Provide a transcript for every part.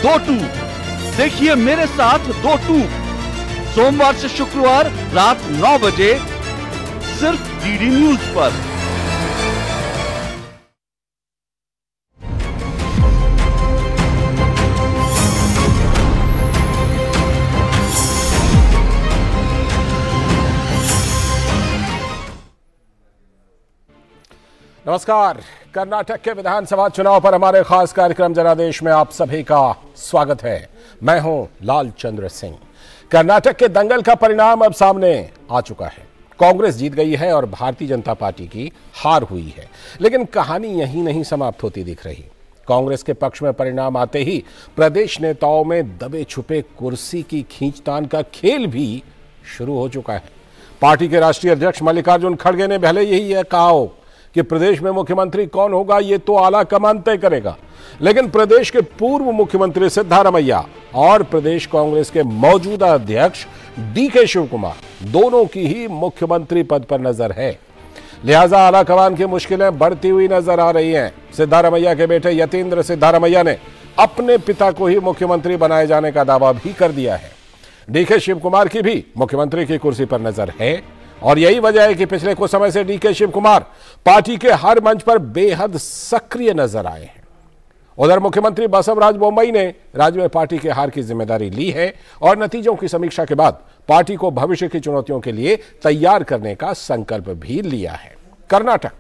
2-2। देखिए मेरे साथ 2-2 सोमवार से शुक्रवार रात 9 बजे सिर्फ डीडी न्यूज पर। नमस्कार। कर्नाटक के विधानसभा चुनाव पर हमारे खास कार्यक्रम जनादेश में आप सभी का स्वागत है। मैं हूं लालचंद्र सिंह। कर्नाटक के दंगल का परिणाम अब सामने आ चुका है। कांग्रेस जीत गई है और भारतीय जनता पार्टी की हार हुई है। लेकिन कहानी यहीं नहीं समाप्त होती दिख रही। कांग्रेस के पक्ष में परिणाम आते ही प्रदेश नेताओं में दबे छुपे कुर्सी की खींचतान का खेल भी शुरू हो चुका है। पार्टी के राष्ट्रीय अध्यक्ष मल्लिकार्जुन खड़गे ने पहले यही कहा हो कि प्रदेश में मुख्यमंत्री कौन होगा ये तो आला कमान तय करेगा, लेकिन प्रदेश के पूर्व मुख्यमंत्री सिद्धारमैया और प्रदेश कांग्रेस के मौजूदा अध्यक्ष डीके शिवकुमार दोनों की ही मुख्यमंत्री पद पर नजर है। लिहाजा आला कमान की मुश्किलें बढ़ती हुई नजर आ रही हैं। सिद्धारमैया के बेटे यतीन्द्र सिद्धारमैया ने अपने पिता को ही मुख्यमंत्री बनाए जाने का दावा भी कर दिया है। डीके शिवकुमार की भी मुख्यमंत्री की कुर्सी पर नजर है और यही वजह है कि पिछले कुछ समय से डीके शिवकुमार पार्टी के हर मंच पर बेहद सक्रिय नजर आए हैं। उधर मुख्यमंत्री बसवराज बोम्मई ने राज्य में पार्टी के हार की जिम्मेदारी ली है और नतीजों की समीक्षा के बाद पार्टी को भविष्य की चुनौतियों के लिए तैयार करने का संकल्प भी लिया है। कर्नाटक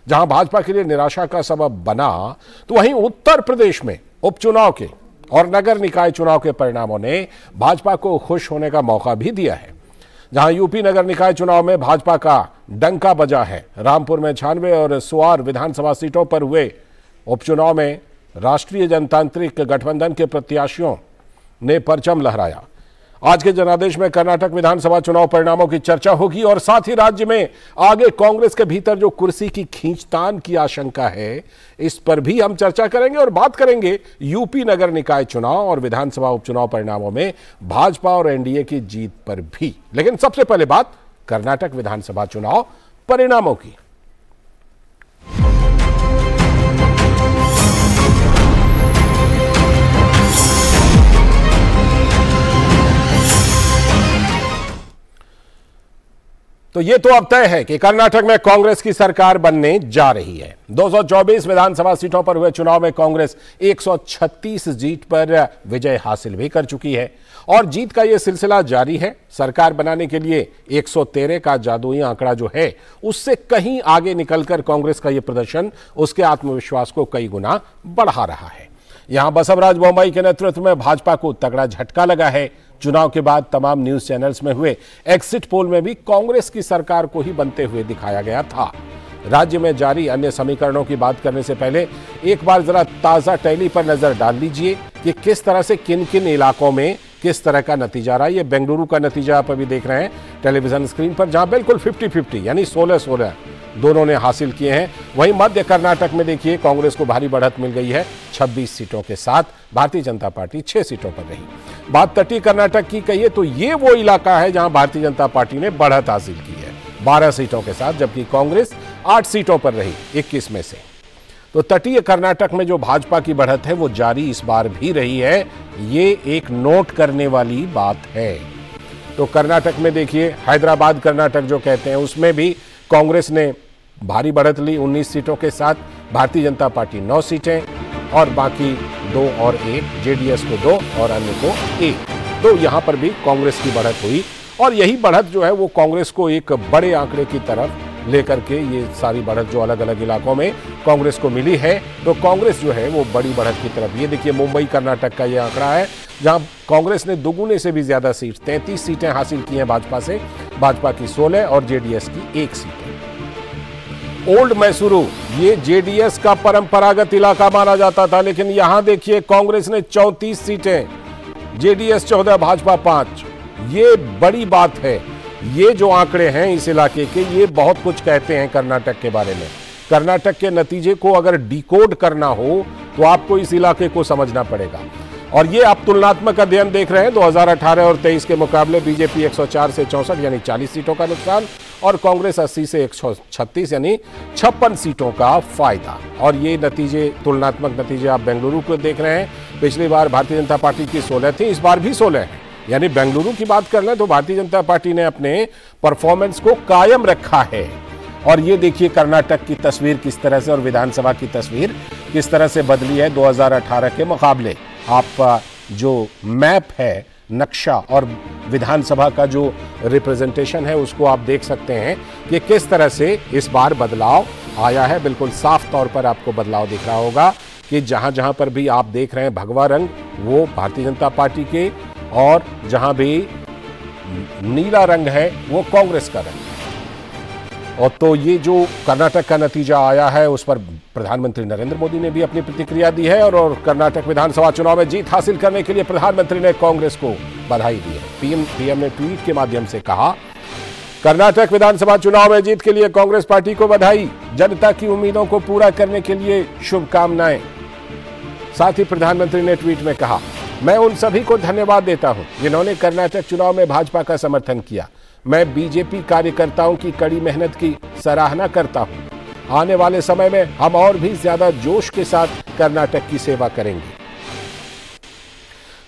जहां भाजपा के लिए निराशा का सबब बना, तो वहीं उत्तर प्रदेश में उपचुनाव के और नगर निकाय चुनाव के परिणामों ने भाजपा को खुश होने का मौका भी दिया है। जहां यूपी नगर निकाय चुनाव में भाजपा का डंका बजा है। रामपुर में 96 और सुआर विधानसभा सीटों पर हुए उपचुनाव में राष्ट्रीय जनतांत्रिक गठबंधन के प्रत्याशियों ने परचम लहराया। आज के जनादेश में कर्नाटक विधानसभा चुनाव परिणामों की चर्चा होगी और साथ ही राज्य में आगे कांग्रेस के भीतर जो कुर्सी की खींचतान की आशंका है, इस पर भी हम चर्चा करेंगे और बात करेंगे यूपी नगर निकाय चुनाव और विधानसभा उपचुनाव परिणामों में भाजपा और एनडीए की जीत पर भी। लेकिन सबसे पहले बात कर्नाटक विधानसभा चुनाव परिणामों की। तो ये तो अब तय है कि कर्नाटक में कांग्रेस की सरकार बनने जा रही है। 224 विधानसभा सीटों पर हुए चुनाव में कांग्रेस 136 जीत पर विजय हासिल भी कर चुकी है और जीत का यह सिलसिला जारी है। सरकार बनाने के लिए 113 का जादुई आंकड़ा जो है, उससे कहीं आगे निकलकर कांग्रेस का यह प्रदर्शन उसके आत्मविश्वास को कई गुना बढ़ा रहा है। यहां बसवराज बोम्मई के नेतृत्व में भाजपा को तगड़ा झटका लगा है। चुनाव के बाद तमाम न्यूज चैनल्स में हुए एग्जिट पोल में भी कांग्रेस की सरकार को ही बनते हुए दिखाया गया था। राज्य में जारी अन्य समीकरणों की बात करने से पहले एक बार जरा ताजा टैली पर नजर डाल लीजिए कि किस तरह से किन किन इलाकों में किस तरह का नतीजा रहा। ये बेंगलुरु का नतीजा आप अभी देख रहे हैं टेलीविजन स्क्रीन पर, जहां बिल्कुल 50-50 यानी 16-16 दोनों ने हासिल किए हैं। वहीं मध्य कर्नाटक में देखिए कांग्रेस को भारी बढ़त मिल गई है 26 सीटों के साथ। भारतीय जनता पार्टी 6 सीटों पर रही। बात तटीय कर्नाटक की कहिए तो ये वो इलाका है जहां भारतीय जनता पार्टी ने बढ़त हासिल की है 12 सीटों के साथ, जबकि कांग्रेस 8 सीटों पर रही 21 में से। तो तटीय कर्नाटक में जो भाजपा की बढ़त है वो जारी इस बार भी रही है। ये एक नोट करने वाली बात है। तो कर्नाटक में देखिए हैदराबाद कर्नाटक जो कहते हैं, उसमें भी कांग्रेस ने भारी बढ़त ली 19 सीटों के साथ। भारतीय जनता पार्टी 9 सीटें और बाकी 2 और 1, जेडीएस को 2 और अन्य को 1। तो यहां पर भी कांग्रेस की बढ़त हुई और यही बढ़त जो है वो कांग्रेस को एक बड़े आंकड़े की तरफ लेकर के, ये सारी बढ़त जो अलग अलग इलाकों में कांग्रेस को मिली है, तो कांग्रेस जो है वो बड़ी बढ़त की तरफ। ये देखिए मुंबई कर्नाटक का ये आंकड़ा है जहां कांग्रेस ने दुगुने से भी ज्यादा सीट 33 सीटें हासिल की हैं भाजपा से। भाजपा की 16 और जेडीएस की 1 सीट है। ओल्ड मैसूरू ये जेडीएस का परंपरागत इलाका माना जाता था, लेकिन यहां देखिए कांग्रेस ने 34 सीटें, जेडीएस 14, भाजपा 5। ये बड़ी बात है। ये जो आंकड़े हैं इस इलाके के, ये बहुत कुछ कहते हैं कर्नाटक के बारे में। कर्नाटक के नतीजे को अगर डिकोड करना हो तो आपको इस इलाके को समझना पड़ेगा। और ये आप तुलनात्मक अध्ययन देख रहे हैं 2018 और 23 के मुकाबले बीजेपी 104 से 64 यानी 40 सीटों का नुकसान और कांग्रेस 80 से 136 यानी 56 सीटों का फायदा। और ये नतीजे, तुलनात्मक नतीजे आप बेंगलुरु को देख रहे हैं। पिछली बार भारतीय जनता पार्टी की 16 थी, इस बार भी 16 है। यानी बेंगलुरु की बात कर लें तो भारतीय जनता पार्टी ने अपने परफॉर्मेंस को कायम रखा है। और ये देखिए कर्नाटक की तस्वीर किस तरह से और विधानसभा की तस्वीर किस तरह से बदली है 2018 के मुकाबले। आप जो मैप है, नक्शा और विधानसभा का जो रिप्रेजेंटेशन है उसको आप देख सकते हैं कि किस तरह से इस बार बदलाव आया है। बिल्कुल साफ तौर पर आपको बदलाव दिख रहा होगा कि जहां जहां पर भी आप देख रहे हैं भगवा रंग वो भारतीय जनता पार्टी के, और जहां भी नीला रंग है वो कांग्रेस का रंग है। और तो ये जो कर्नाटक का नतीजा आया है उस पर प्रधानमंत्री नरेंद्र मोदी ने भी अपनी प्रतिक्रिया दी है। और कर्नाटक विधानसभा चुनाव में जीत हासिल करने के लिए प्रधानमंत्री ने कांग्रेस को बधाई दी है। पीएम ने ट्वीट के माध्यम से कहा, कर्नाटक विधानसभा चुनाव में जीत के लिए कांग्रेस पार्टी को बधाई, जनता की उम्मीदों को पूरा करने के लिए शुभकामनाएं। साथ ही प्रधानमंत्री ने ट्वीट में कहा, मैं उन सभी को धन्यवाद देता हूं जिन्होंने कर्नाटक चुनाव में भाजपा का समर्थन किया। मैं बीजेपी कार्यकर्ताओं की कड़ी मेहनत की सराहना करता हूं। आने वाले समय में हम और भी ज्यादा जोश के साथ कर्नाटक की सेवा करेंगे।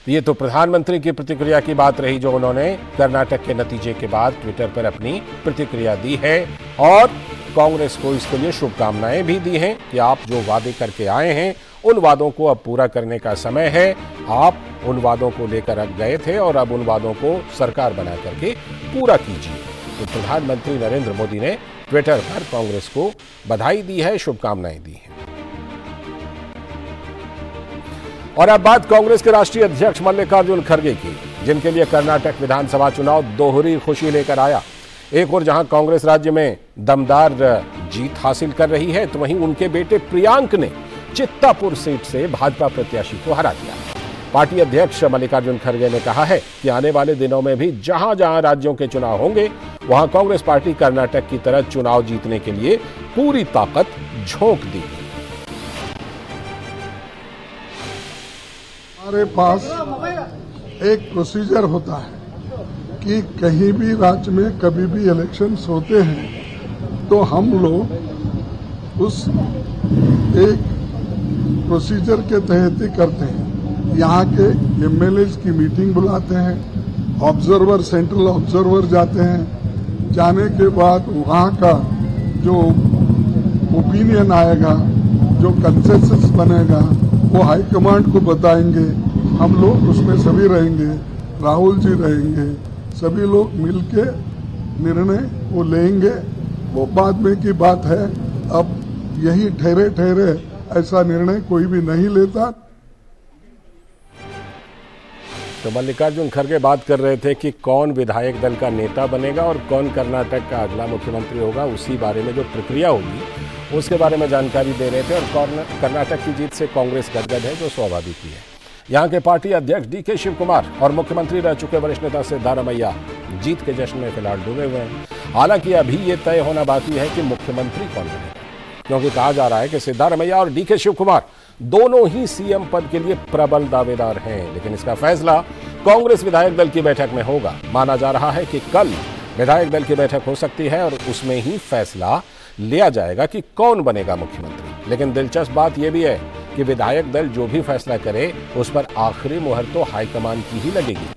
ये तो प्रधानमंत्री की प्रतिक्रिया की बात रही जो उन्होंने कर्नाटक के नतीजे के बाद ट्विटर पर अपनी प्रतिक्रिया दी है। और कांग्रेस को इसके लिए शुभकामनाएं भी दी हैं कि आप जो वादे करके आए हैं उन वादों को अब पूरा करने का समय है। आप उन वादों को लेकर अब गए थे और अब उन वादों को सरकार बना करके पूरा कीजिए। तो प्रधानमंत्री नरेंद्र मोदी ने ट्विटर पर कांग्रेस को बधाई दी है, शुभकामनाएं दी हैं। और अब बात कांग्रेस के राष्ट्रीय अध्यक्ष मल्लिकार्जुन खड़गे की, जिनके लिए कर्नाटक विधानसभा चुनाव दोहरी खुशी लेकर आया। एक और जहां कांग्रेस राज्य में दमदार जीत हासिल कर रही है तो वहीं उनके बेटे प्रियांक ने चित्तापुर सीट से भाजपा प्रत्याशी को हरा दिया। पार्टी अध्यक्ष मल्लिकार्जुन खड़गे ने कहा है कि आने वाले दिनों में भी जहां जहां राज्यों के चुनाव होंगे वहां कांग्रेस पार्टी कर्नाटक की तरह चुनाव जीतने के लिए पूरी ताकत झोंक देगी। हमारे पास एक प्रोसीजर होता है कि कहीं भी राज्य में कभी भी इलेक्शंस होते हैं तो हम लोग उस एक प्रोसीजर के तहत ही करते हैं। यहाँ के एमएलएज की मीटिंग बुलाते हैं, ऑब्जर्वर, सेंट्रल ऑब्जर्वर जाते हैं। जाने के बाद वहाँ का जो ओपिनियन आएगा, जो कंसेंसस बनेगा वो हाईकमांड को बताएंगे। हम लोग उसमें सभी रहेंगे, राहुल जी रहेंगे, सभी लोग मिलके निर्णय वो लेंगे। वो बाद में की बात है। अब यही ठहरे ठहरे ऐसा निर्णय कोई भी नहीं लेता। तो मल्लिकार्जुन खड़गे बात कर रहे थे कि कौन विधायक दल का नेता बनेगा और कौन कर्नाटक का अगला मुख्यमंत्री होगा। उसी बारे में जो प्रक्रिया होगी उसके बारे में जानकारी दे रहे थे। और कर्नाटक की जीत से कांग्रेस गदगद है, जो स्वाभाविक ही है। यहाँ के पार्टी अध्यक्ष डीके शिव कुमार और मुख्यमंत्री रह चुके वरिष्ठ नेता सिद्धारमैया जीत के जश्न में फिलहाल डूबे हुए हैं। हालांकि अभी ये तय होना बाकी है कि मुख्यमंत्री कौन बनेगा, क्योंकि कहा जा रहा है कि सिद्धारमैया और डीके शिव कुमार दोनों ही सीएम पद के लिए प्रबल दावेदार हैं। लेकिन इसका फैसला कांग्रेस विधायक दल की बैठक में होगा। माना जा रहा है कि कल विधायक दल की बैठक हो सकती है और उसमें ही फैसला लिया जाएगा कि कौन बनेगा मुख्यमंत्री। लेकिन दिलचस्प बात यह भी है कि विधायक दल जो भी फैसला करे उस पर आखिरी मुहर तो हाईकमान की ही लगेगी।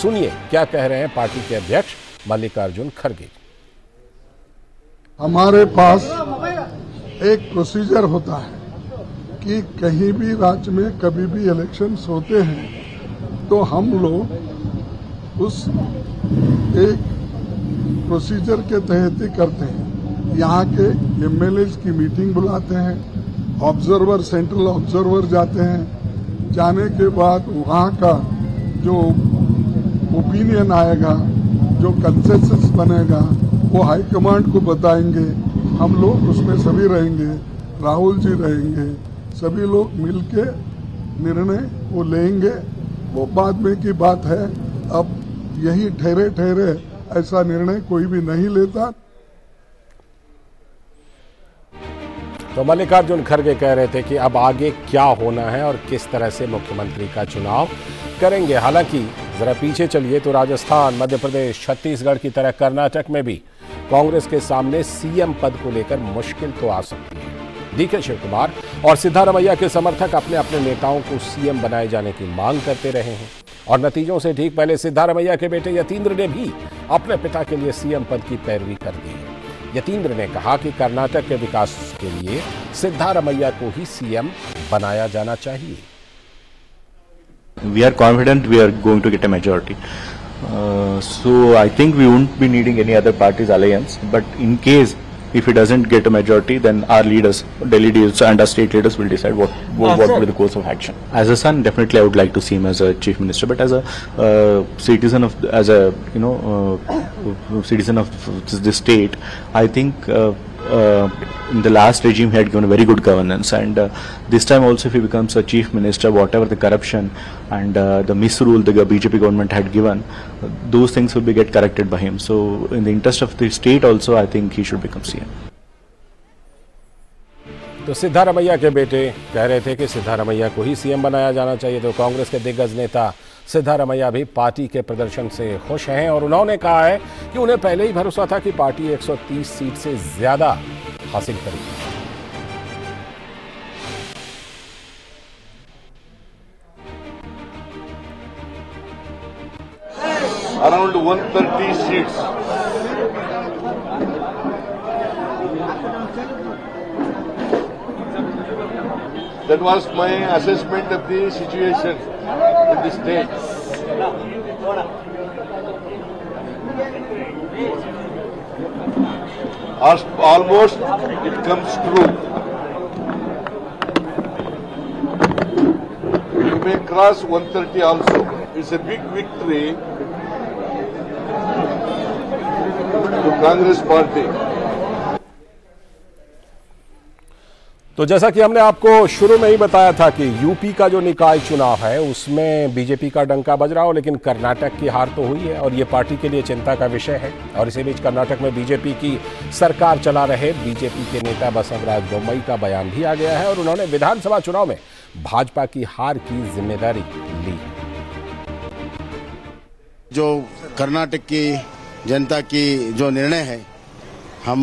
सुनिए क्या कह रहे हैं पार्टी के अध्यक्ष मल्लिकार्जुन खड़गे। हमारे पास एक प्रोसीजर होता है कि कहीं भी राज्य में कभी भी इलेक्शंस होते हैं तो हम लोग उस एक प्रोसीजर के तहत ही करते हैं। यहाँ के एमएलएज की मीटिंग बुलाते हैं, ऑब्जर्वर, सेंट्रल ऑब्जर्वर जाते हैं। जाने के बाद वहाँ का जो ओपिनियन आएगा, जो कंसेंसस बनेगा वो हाईकमांड को बताएंगे। हम लोग उसमें सभी रहेंगे, राहुल जी रहेंगे, सभी लोग मिलके निर्णय वो लेंगे। वो बाद में की बात है। अब यही ठहरे ठहरे ऐसा निर्णय कोई भी नहीं लेता। तो मल्लिकार्जुन खड़गे कह रहे थे कि अब आगे क्या होना है और किस तरह से मुख्यमंत्री का चुनाव करेंगे। हालांकि जरा पीछे चलिए तो राजस्थान, मध्य प्रदेश, छत्तीसगढ़ की तरह कर्नाटक में भी कांग्रेस के सामने सीएम पद को लेकर मुश्किल तो आ सकती है। डीके शिवकुमार और सिद्धारमैया के समर्थक अपने अपने नेताओं को सीएम बनाए जाने की मांग करते रहे हैं और नतीजों से ठीक पहले सिद्धारमैया के बेटे यतीन्द्र ने भी अपने पिता के लिए सीएम पद की पैरवी कर दी है। यतीन्द्र ने कहा कि कर्नाटक के विकास के लिए सिद्धारमैया को ही सीएम बनाया जाना चाहिए। We are confident we are going to get a majority. So I think we won't be needing any other party's alliance. But in case if it doesn't get a majority, then our leaders, Delhi leaders and our state leaders will decide what will be the course of action. As a son, definitely I would like to see him as a chief minister. But as a citizen of, citizen of the state, I think. In the last regime he had given a very good governance, and this time also if he becomes a chief minister, whatever the corruption and the misrule the BJP government had given, those things will be get corrected by him. So in the interest of the state also, I think he should become CM. तो सिद्धारमैया के बेटे कह रहे थे कि सिद्धारमैया को ही CM बनाया जाना चाहिए, तो कांग्रेस के दिग्गज नेता सिद्धारमैया भी पार्टी के प्रदर्शन से खुश हैं और उन्होंने कहा है कि उन्हें पहले ही भरोसा था कि पार्टी 130 सीट से ज्यादा हासिल करेगी। Around 130 seats. That was my assessment of the situation in the state. Almost it comes true. We may cross 130 also. It's a big victory to Congress party. तो जैसा कि हमने आपको शुरू में ही बताया था कि यूपी का जो निकाय चुनाव है उसमें बीजेपी का डंका बज रहा हो, लेकिन कर्नाटक की हार तो हुई है और ये पार्टी के लिए चिंता का विषय है। और इसी बीच कर्नाटक में बीजेपी की सरकार चला रहे बीजेपी के नेता बसवराज बोम्मई का बयान भी आ गया है और उन्होंने विधानसभा चुनाव में भाजपा की हार की जिम्मेदारी ली। जो कर्नाटक की जनता की जो निर्णय है हम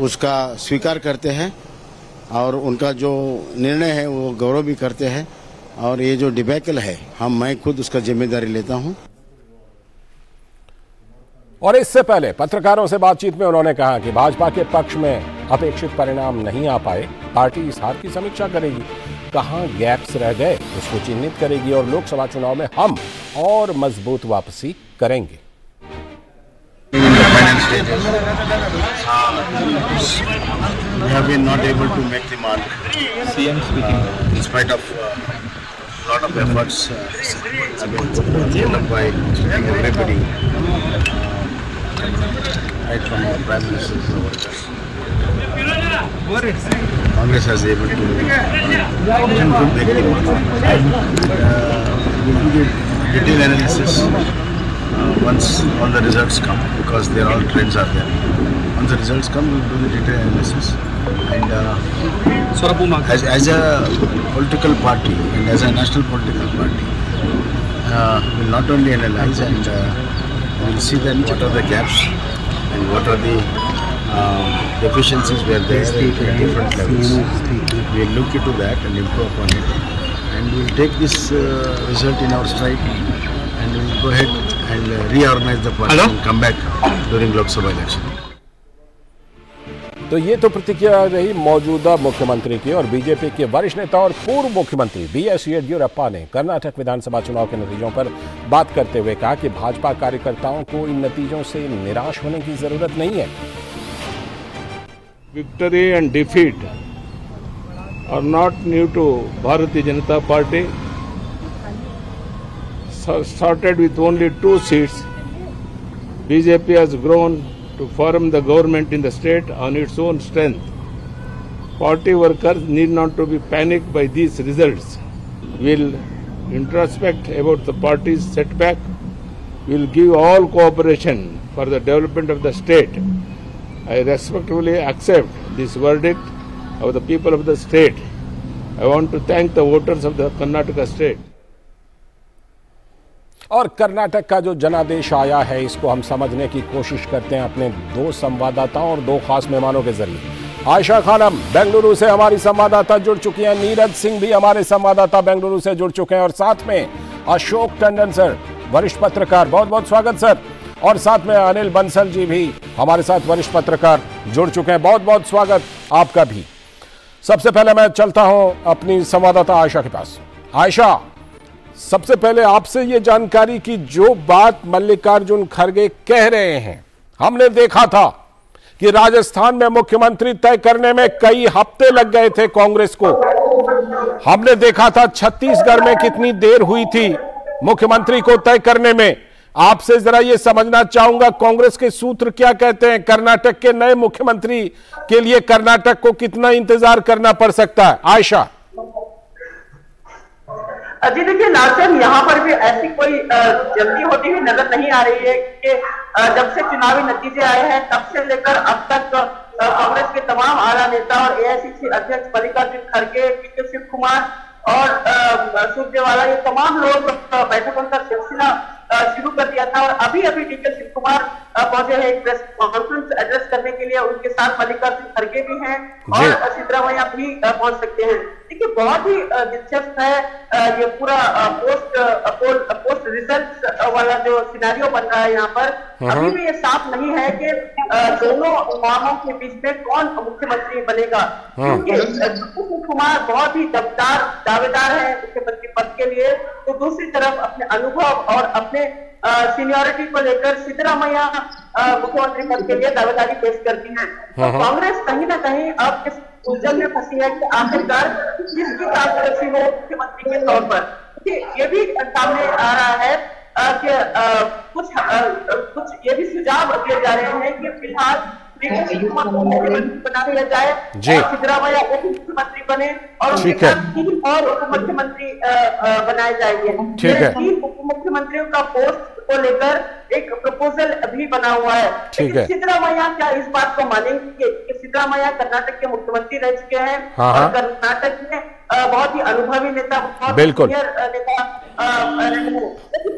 उसका स्वीकार करते हैं और उनका जो निर्णय है वो गौरव भी करते हैं और ये जो डिबैकल है मैं खुद उसका जिम्मेदारी लेता हूं। और इससे पहले पत्रकारों से बातचीत में उन्होंने कहा कि भाजपा के पक्ष में अपेक्षित परिणाम नहीं आ पाए, पार्टी इस हार की समीक्षा करेगी, कहां गैप्स रह गए उसको चिन्हित करेगी और लोकसभा चुनाव में हम और मजबूत वापसी करेंगे। We have been not able to make the mark. CM speaking. In spite of a lot of efforts have been put up by everybody, right from our Prime Minister to workers. Congress has able to make the mark. We'll do the detailed analysis once all the results come, because there all trends are there. Once the results come, we'll do the detailed analysis. And as a political party and as a national political party, we'll not only analyze and we'll see then what are the gaps and what are the deficiencies where there at different levels. We'll look into that and improve upon it. And we'll take this result in our stride and we'll go ahead and reorganize the party and come back during Lok Sabha election. तो ये तो प्रतिक्रिया रही मौजूदा मुख्यमंत्री की। और BJP के वरिष्ठ नेता और पूर्व मुख्यमंत्री बीएस येदियुरप्पा ने कर्नाटक विधानसभा चुनाव के नतीजों पर बात करते हुए कहा कि भाजपा कार्यकर्ताओं को इन नतीजों से निराश होने की जरूरत नहीं है। Victory and defeat are not new to Bharatiya Janata Party. Started with only 2 seats. BJP has grown to form the government in the state on its own strength. Party workers need not to be panicked by these results. We'll introspect about the party's setback. We'll give all cooperation for the development of the state. I respectfully accept this verdict of the people of the state. I want to thank the voters of the Karnataka state. और कर्नाटक का जो जनादेश आया है, इसको हम समझने की कोशिश करते हैं अपने दो संवाददाताओं और दो खास मेहमानों के जरिए। आयशा खानम बेंगलुरु से हमारी संवाददाता जुड़ चुकी हैं, नीरज सिंह भी हमारे संवाददाता बेंगलुरु से जुड़ चुके हैं, और साथ में अशोक टंडन सर, वरिष्ठ पत्रकार, बहुत बहुत स्वागत सर। और साथ में अनिल बंसल जी भी हमारे साथ वरिष्ठ पत्रकार जुड़ चुके हैं, बहुत बहुत स्वागत आपका भी। सबसे पहले मैं चलता हूं अपनी संवाददाता आयशा के पास। आयशा, सबसे पहले आपसे ये जानकारी की जो बात मल्लिकार्जुन खड़गे कह रहे हैं, हमने देखा था कि राजस्थान में मुख्यमंत्री तय करने में कई हफ्ते लग गए थे कांग्रेस को। हमने देखा था छत्तीसगढ़ में कितनी देर हुई थी मुख्यमंत्री को तय करने में। आपसे जरा ये समझना चाहूंगा, कांग्रेस के सूत्र क्या कहते हैं, कर्नाटक के नए मुख्यमंत्री के लिए कर्नाटक को कितना इंतजार करना पड़ सकता है? आयशा जी देखिए लालचंद, यहाँ पर भी ऐसी कोई जल्दी होती हुई नजर नहीं आ रही है कि जब से चुनावी नतीजे आए हैं तब से लेकर अब तक कांग्रेस के तमाम आला नेता और एआईसीसी अध्यक्ष मल्लिकार्जुन खड़गे, डीके शिव कुमार और सुरजेवाला, ये तमाम लोग बैठकों का सिलसिला शुरू कर दिया था। और अभी अभी डीके शिव कुमार पहुंचे हैं एक प्रेस कॉन्फ्रेंस एड्रेस करने के लिए। उनके साथ मल्लिकार्जुन खड़गे भी हैं और सिद्धरामैया भी पहुंच सकते हैं। देखिए बहुत ही दिलचस्प है ये पूरा पोस्ट रिजल्ट वाला जो सिनेरियो बन रहा है यहाँ पर। अभी भी ये साफ नहीं है कि दोनों मामों के बीच में कौन मुख्यमंत्री बनेगा, क्योंकि शिव कुमार बहुत ही दावेदार है मुख्यमंत्री पद के लिए, तो दूसरी तरफ अपने अनुभव और अपने सीनियरिटी को लेकर सिद्धरामैया मुख्यमंत्री पद के लिए दावेदारी पेश करती है। तो कांग्रेस कहीं ना कहीं अब इस उलझन में फंसी है कि आखिरकार किसकी कांग्रेसी हो मुख्यमंत्री के तौर पर। ये भी सामने आ रहा है कि कुछ ये भी सुझाव दिए जा रहे हैं कि फिलहाल मुख्यमंत्री बना दिया जाए, सिद्धरामैया उप मुख्यमंत्री बने और उनके साथ 3 और उप मुख्यमंत्री बनाए जाएंगे। तीन उप मुख्यमंत्रियों का पोस्ट को लेकर एक प्रपोजल भी बना हुआ है। सिद्धरामैया क्या इस बात को मानेंगे कि सिद्धरामैया कर्नाटक के मुख्यमंत्री रह चुके हैं और कर्नाटक में बहुत ही अनुभवी नेता, बहुत सीनियर नेता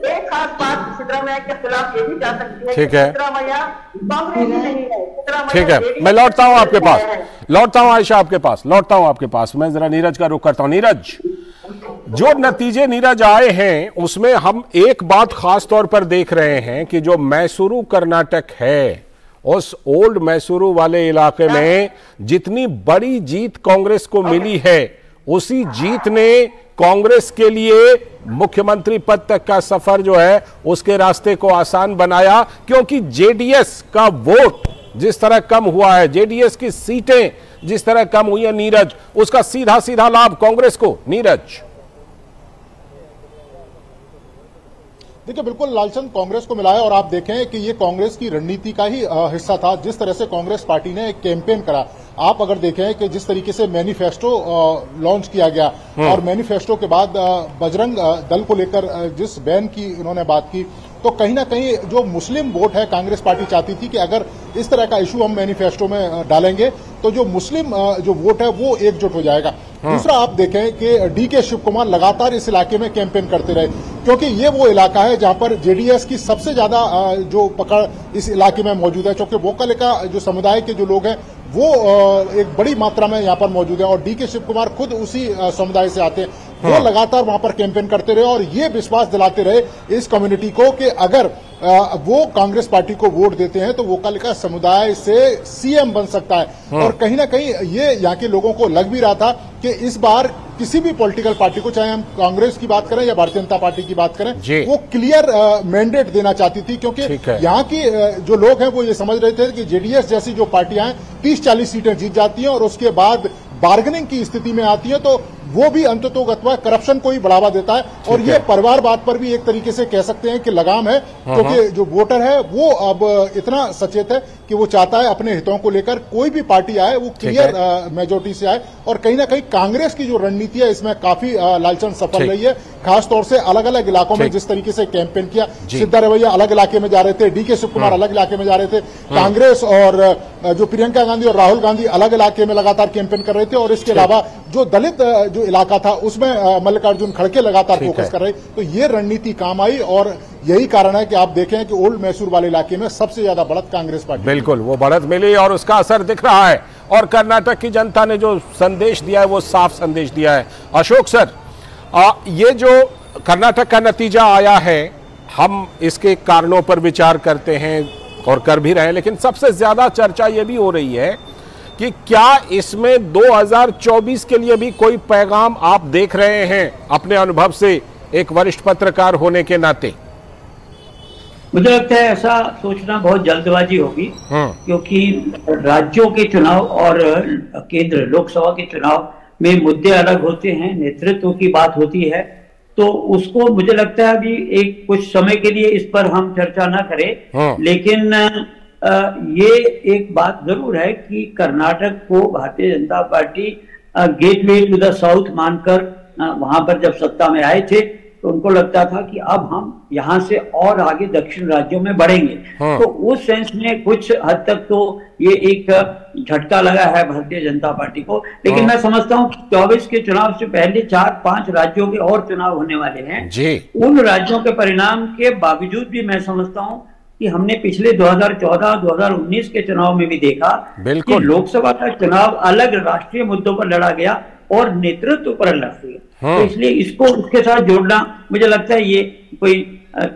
एक खास बात सिद्धरामैया के खिलाफ ये भी जा सकती है कि सिद्धरामैया कांग्रेस नहीं है। ठीक है, मैं लौटता हूं आपके पास, लौटता हूं आयशा आपके पास, लौटता हूं आपके पास। मैं जरा नीरज का रुख करता हूं। नीरज, जो नतीजे नीरज आए हैं उसमें हम एक बात खास तौर पर देख रहे हैं कि जो मैसूरू कर्नाटक है, उस ओल्ड मैसूरू वाले इलाके में जितनी बड़ी जीत कांग्रेस को मिली है, उसी जीत ने कांग्रेस के लिए मुख्यमंत्री पद तक का सफर जो है उसके रास्ते को आसान बनाया, क्योंकि जेडीएस का वोट जिस तरह कम हुआ है, जेडीएस की सीटें जिस तरह कम हुई है नीरज, उसका सीधा सीधा लाभ कांग्रेस को। नीरज, देखिए बिल्कुल लालचंद, कांग्रेस को मिला है और आप देखें कि ये कांग्रेस की रणनीति का ही हिस्सा था। जिस तरह से कांग्रेस पार्टी ने एक कैंपेन करा, आप अगर देखें कि जिस तरीके से मैनिफेस्टो लॉन्च किया गया और मैनिफेस्टो के बाद बजरंग दल को लेकर जिस बैन की उन्होंने बात की, तो कहीं ना कहीं जो मुस्लिम वोट है, कांग्रेस पार्टी चाहती थी कि अगर इस तरह का इशू हम मैनिफेस्टो में डालेंगे तो जो मुस्लिम जो वोट है वो एकजुट हो जाएगा। दूसरा आप देखें कि डीके शिव कुमार लगातार इस इलाके में कैंपेन करते रहे, क्योंकि ये वो इलाका है जहां पर जेडीएस की सबसे ज्यादा जो पकड़ इस इलाके में मौजूद है, क्योंकि वोकल का जो समुदाय के जो लोग हैं वो एक बड़ी मात्रा में यहाँ पर मौजूद है और डीके शिव कुमार खुद उसी समुदाय से आते हैं। वो लगातार वहां पर कैंपेन करते रहे और ये विश्वास दिलाते रहे इस कम्युनिटी को कि अगर वो कांग्रेस पार्टी को वोट देते हैं तो वोकल का समुदाय से सीएम बन सकता है। और कहीं ना कहीं ये यहाँ के लोगों को लग भी रहा था कि इस बार किसी भी पॉलिटिकल पार्टी को, चाहे हम कांग्रेस की बात करें या भारतीय जनता पार्टी की बात करें, वो क्लियर मैंडेट देना चाहती थी, क्योंकि यहाँ की जो लोग हैं वो ये समझ रहे थे कि जेडीएस जैसी जो पार्टियां हैं 30-40 सीटें जीत जाती हैं और उसके बाद बार्गेनिंग की स्थिति में आती है, तो वो भी अंततोगत्वा करप्शन को ही बढ़ावा देता है। और ये परिवारवाद पर भी एक तरीके से कह सकते हैं कि लगाम है, क्योंकि जो वोटर है वो अब इतना सचेत है कि वो चाहता है अपने हितों को लेकर कोई भी पार्टी आए वो क्लियर मेजोरिटी से आए। और कहीं ना कहीं कांग्रेस की जो रणनीति है इसमें काफी लालचंद सफल रही है, खासतौर से अलग अलग इलाकों में जिस तरीके से कैंपेन किया। सिद्धारमैया अलग इलाके में जा रहे थे, डीके शिव कुमार अलग इलाके में जा रहे थे, कांग्रेस और जो प्रियंका गांधी और राहुल गांधी अलग इलाके में लगातार कैंपेन कर रहे थे। और इसके अलावा जो दलित जो इलाका था उसमें मल्लिकार्जुन खड़गे लगातार फोकस कर रहे, तो ये रणनीति काम आई और यही कारण है कि आप देखें कि ओल्ड मैसूर वाले इलाके में सबसे ज्यादा बढ़त कांग्रेस पार्टी। बिल्कुल, वो बढ़त मिली और उसका असर दिख रहा है और कर्नाटक की जनता ने जो संदेश दिया है वो साफ संदेश दिया है। अशोक सर, ये जो कर्नाटक का नतीजा आया है, हम इसके कारणों पर विचार करते हैं और कर भी रहे हैं, लेकिन सबसे ज्यादा चर्चा ये भी हो रही है कि क्या इसमें 2024 के लिए भी कोई पैगाम आप देख रहे हैं अपने अनुभव से, एक वरिष्ठ पत्रकार होने के नाते? मुझे लगता है ऐसा सोचना बहुत जल्दबाजी होगी, क्योंकि राज्यों के चुनाव और केंद्र लोकसभा के चुनाव में मुद्दे अलग होते हैं, नेतृत्व की बात होती है, तो उसको मुझे लगता है अभी एक कुछ समय के लिए इस पर हम चर्चा ना करें। लेकिन ये एक बात जरूर है कि कर्नाटक को Bharatiya Janata Party gateway to the south मानकर वहां पर जब सत्ता में आए थे तो उनको लगता था कि अब हम यहां से और आगे दक्षिण राज्यों में बढ़ेंगे। तो उस सेंस में कुछ हद तक तो ये एक झटका लगा है भारतीय जनता पार्टी को। लेकिन मैं समझता हूं 24 के चुनाव से पहले 4-5 राज्यों के और चुनाव होने वाले हैं जी। उन राज्यों के परिणाम के बावजूद भी मैं समझता हूं कि हमने पिछले 2014-2019 के चुनाव में भी देखा कि लोकसभा का चुनाव अलग राष्ट्रीय मुद्दों पर लड़ा गया और नेतृत्व पर अलग हुआ। तो इसलिए इसको उसके साथ जोड़ना मुझे लगता है ये कोई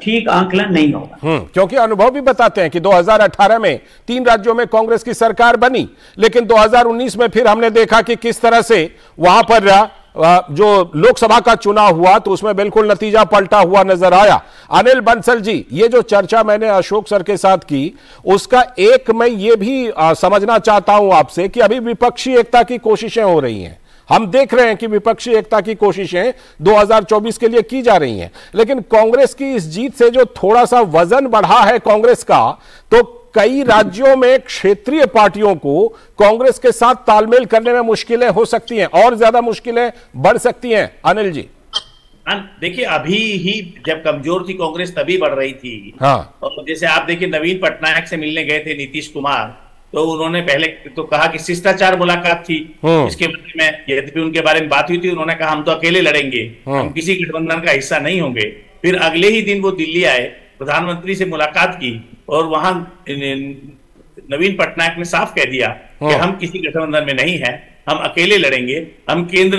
ठीक आंकलन नहीं होगा। क्योंकि अनुभव भी बताते हैं कि 2018 में 3 राज्यों में कांग्रेस की सरकार बनी, लेकिन 2019 में फिर हमने देखा कि किस तरह से वहां पर जो लोकसभा का चुनाव हुआ तो उसमें बिल्कुल नतीजा पलटा हुआ नजर आया। अनिल बंसल जी, ये जो चर्चा मैंने अशोक सर के साथ की, उसका एक मैं ये भी समझना चाहता हूं आपसे कि अभी विपक्षी एकता की कोशिशें हो रही हैं। हम देख रहे हैं कि विपक्षी एकता की कोशिशें 2024 के लिए की जा रही हैं, लेकिन कांग्रेस की इस जीत से जो थोड़ा सा वजन बढ़ा है कांग्रेस का, तो कई राज्यों में क्षेत्रीय पार्टियों को कांग्रेस के साथ तालमेल करने में मुश्किलें हो सकती हैं और ज्यादा मुश्किलें बढ़ सकती हैं। अनिल जी, देखिए अभी ही जब कमजोर थी कांग्रेस तभी बढ़ रही थी। और जैसे आप देखिए नवीन पटनायक से मिलने गए थे नीतीश कुमार, तो उन्होंने पहले तो कहा कि शिष्टाचार मुलाकात थी, इसके बारे में यद्यपि उनके बारे में बात हुई थी, उन्होंने कहा हम तो अकेले लड़ेंगे, हम किसी गठबंधन का हिस्सा नहीं होंगे। फिर अगले ही दिन वो दिल्ली आए, प्रधानमंत्री से मुलाकात की और वहां नवीन पटनायक ने साफ कह दिया कि हम किसी गठबंधन में नहीं हैं, हम अकेले लड़ेंगे, हम केंद्र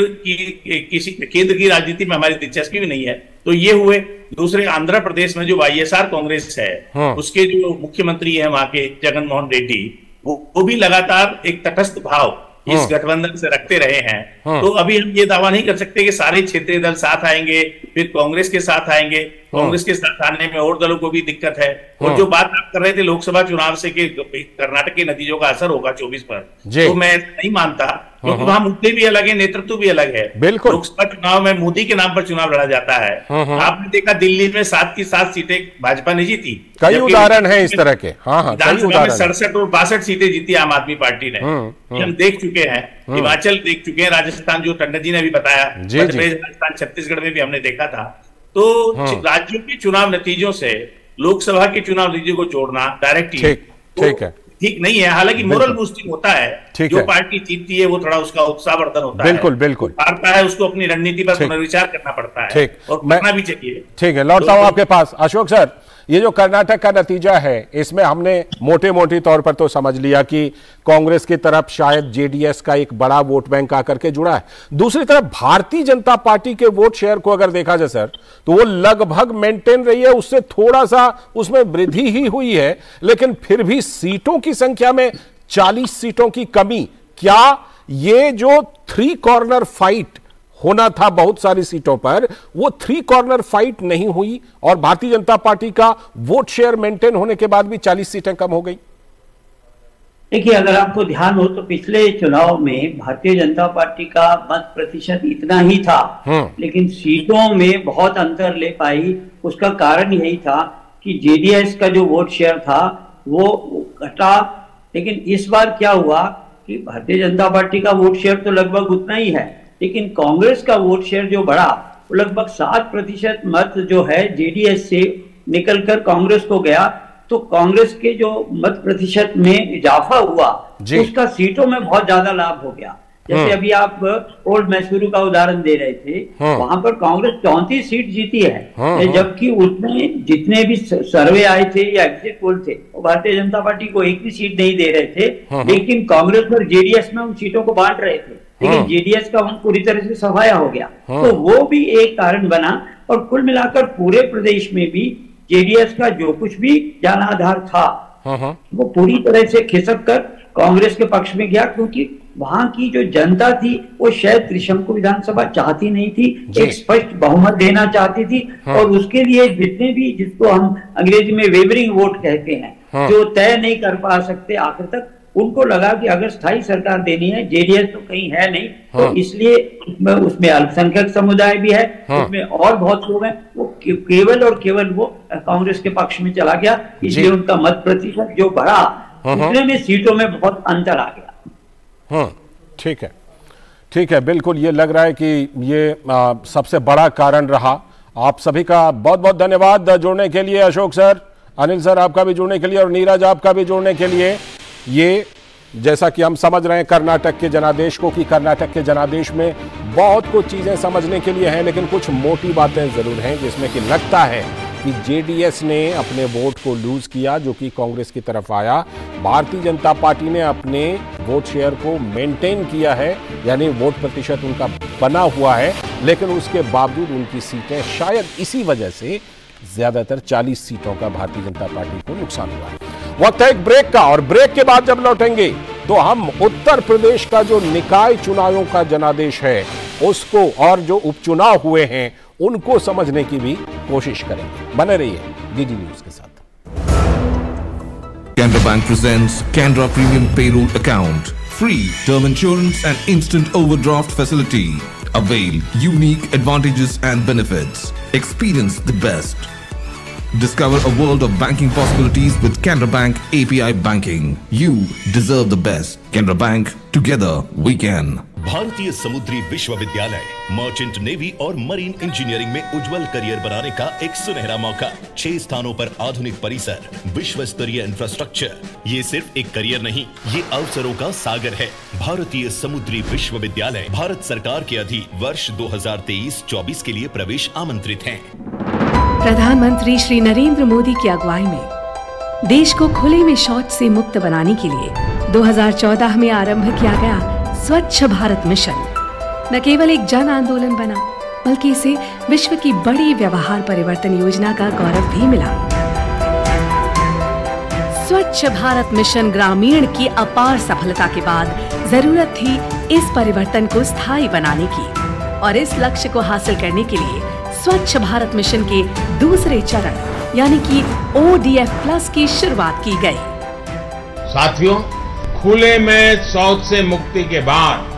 की राजनीति में हमारी दिलचस्पी भी नहीं है। तो ये हुए। दूसरे आंध्र प्रदेश में जो वाईएसआर कांग्रेस है उसके जो मुख्यमंत्री है वहां के जगन मोहन रेड्डी, वो भी लगातार एक तटस्थ भाव इस गठबंधन से रखते रहे हैं। तो अभी हम ये दावा नहीं कर सकते कि सारे क्षेत्रीय दल साथ आएंगे फिर कांग्रेस के साथ आएंगे। कांग्रेस के साथ आने में और दलों को भी दिक्कत है। और जो बात आप कर रहे थे लोकसभा चुनाव से कि कर्नाटक के नतीजों का असर होगा 24 पर, तो मैं नहीं मानता, क्योंकि वहां मुद्दे भी अलग है, नेतृत्व भी अलग है। बिल्कुल, लोकसभा चुनाव में मोदी के नाम पर चुनाव लड़ा जाता है। आपने देखा दिल्ली में 7 की 7 सीटें भाजपा ने जीती, कई उदाहरण है इस तरह के। विधानसभा में 67 और 62 सीटें जीती आम आदमी पार्टी ने। हम देख चुके हैं, हिमाचल देख चुके हैं, राजस्थान जो टंडन जी ने भी बताया, राजस्थान छत्तीसगढ़ में भी हमने देखा था। तो राज्यों के चुनाव नतीजों से लोकसभा के चुनाव नतीजों को जोड़ना डायरेक्टली ठीक नहीं है। हालांकि मोरल बूस्टिंग होता है, जो पार्टी जीतती है वो थोड़ा उसका उत्साहवर्धन होता है, बिल्कुल हारता है उसको अपनी रणनीति पर पुनर्विचार करना पड़ता है और करना भी चाहिए। ठीक है, लौटता हूं आपके पास। अशोक सर, ये जो कर्नाटक का नतीजा है इसमें हमने मोटे तौर पर तो समझ लिया कि कांग्रेस की तरफ शायद जेडीएस का एक बड़ा वोट बैंक आकर के जुड़ा है। दूसरी तरफ भारतीय जनता पार्टी के वोट शेयर को अगर देखा जाए सर, तो वो लगभग मेंटेन रही है, उससे थोड़ा सा उसमें वृद्धि ही हुई है, लेकिन फिर भी सीटों की संख्या में 40 सीटों की कमी। क्या ये जो 3 कॉर्नर फाइट होना था बहुत सारी सीटों पर, वो 3 कॉर्नर फाइट नहीं हुई और भारतीय जनता पार्टी का वोट शेयर मेंटेन होने के बाद भी 40 सीटें कम हो गई? देखिए, अगर आपको ध्यान हो तो पिछले चुनाव में भारतीय जनता पार्टी का मत प्रतिशत इतना ही था, लेकिन सीटों में बहुत अंतर ले पाई। उसका कारण यही था कि जेडीएस का जो वोट शेयर था वो घटा। लेकिन इस बार क्या हुआ कि भारतीय जनता पार्टी का वोट शेयर तो लगभग उतना ही है, लेकिन कांग्रेस का वोट शेयर जो बढ़ा वो लगभग 7% मत जो है जेडीएस से निकलकर कांग्रेस को गया। तो कांग्रेस के जो मत प्रतिशत में इजाफा हुआ उसका सीटों में बहुत ज्यादा लाभ हो गया। जैसे अभी आप ओल्ड मैसूरू का उदाहरण दे रहे थे, वहां पर कांग्रेस 34 सीट जीती है, जबकि उसमें जितने भी सर्वे आए थे या एग्जिट पोल थे वो भारतीय जनता पार्टी को एक भी सीट नहीं दे रहे थे, लेकिन कांग्रेस और जेडीएस में उन सीटों को बांट रहे थे, लेकिन जेडीएस का वहां पूरी तरह से सफाया हो गया। तो वो भी एक कारण बना, और कुल मिलाकर पूरे प्रदेश में भी जेडीएस का जो कुछ भी जनाधार था वो पूरी तरह से खिसक कर कांग्रेस के पक्ष में गया, क्योंकि वहां की जो जनता थी वो शायद त्रिशंकु विधानसभा चाहती नहीं थी, एक स्पष्ट बहुमत देना चाहती थी, और उसके लिए जितने भी, जिसको हम अंग्रेजी में वेवरिंग वोट कहते हैं, जो तय नहीं कर पा सकते आखिर तक, उनको लगा कि अगर स्थायी सरकार देनी है, जेडीएस तो कहीं है नहीं, तो इसलिए उसमें अल्पसंख्यक समुदाय भी है, उसमें और बहुत लोग हैं, वो केवल और केवल वो कांग्रेस के पक्ष में चला गया, इसलिए उनका मत प्रतिशत जो बढ़ा उतने में सीटों में बहुत अंतर आ गया। ठीक है, बिल्कुल ये लग रहा है कि ये सबसे बड़ा कारण रहा। आप सभी का बहुत बहुत धन्यवाद जुड़ने के लिए, अशोक सर, अनिल सर आपका भी जुड़ने के लिए, और नीरज आपका भी जुड़ने के लिए। ये जैसा कि हम समझ रहे हैं कर्नाटक के जनादेश को, कि कर्नाटक के जनादेश में बहुत कुछ चीजें समझने के लिए हैं, लेकिन कुछ मोटी बातें जरूर हैं जिसमें कि लगता है कि जेडीएस ने अपने वोट को लूज किया, जो कि कांग्रेस की तरफ आया। भारतीय जनता पार्टी ने अपने वोट शेयर को मेंटेन किया है, यानी वोट प्रतिशत उनका बना हुआ है, लेकिन उसके बावजूद उनकी सीटें शायद इसी वजह से ज्यादातर 40 सीटों का भारतीय जनता पार्टी को नुकसान हुआ है। वक्त है एक ब्रेक का, और ब्रेक के बाद जब लौटेंगे तो हम उत्तर प्रदेश का जो निकाय चुनावों का जनादेश है उसको, और जो उपचुनाव हुए हैं उनको समझने की भी कोशिश करेंगे। बने रहिए डीडी न्यूज के साथ। Canara Bank presents Canara Premium Payroll Account, free term insurance and instant overdraft facility. Avail unique advantages and benefits. Experience the best. Discover a world of banking possibilities with Canara Bank API Banking. You deserve the best. Canara Bank, together we can. भारतीय समुद्री विश्वविद्यालय merchant navy और marine engineering में उज्जवल career बनाने का एक सुनहरा मौका। 6 स्थानों पर आधुनिक परिसर, विश्व स्तरीय इंफ्रास्ट्रक्चर। ये सिर्फ एक करियर नहीं, ये अवसरों का सागर है। भारतीय समुद्री विश्वविद्यालय भारत सरकार के अधीन वर्ष 2023-24 के लिए प्रवेश आमंत्रित हैं। प्रधानमंत्री श्री नरेंद्र मोदी की अगुवाई में देश को खुले में शौच से मुक्त बनाने के लिए 2014 में आरंभ किया गया स्वच्छ भारत मिशन न केवल एक जन आंदोलन बना, बल्कि इसे विश्व की बड़ी व्यवहार परिवर्तन योजना का गौरव भी मिला। स्वच्छ भारत मिशन ग्रामीण की अपार सफलता के बाद जरूरत थी इस परिवर्तन को स्थायी बनाने की, और इस लक्ष्य को हासिल करने के लिए स्वच्छ भारत मिशन के दूसरे चरण यानी कि ODF+ की शुरुआत की गई। साथियों, खुले में शौच से मुक्ति के बाद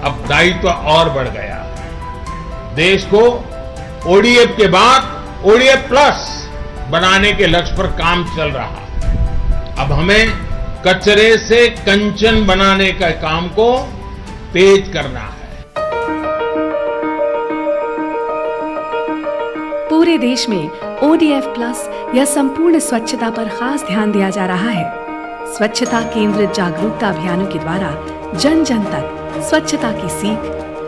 अब दायित्व और बढ़ गया। देश को ODF के बाद ODF+ बनाने के लक्ष्य पर काम चल रहा है। अब हमें कचरे से कंचन बनाने का काम को तेज करना है। पूरे देश में ODF+ या संपूर्ण स्वच्छता पर खास ध्यान दिया जा रहा है। स्वच्छता केंद्रित जागरूकता अभियानों के द्वारा जन जन तक स्वच्छता की सीख,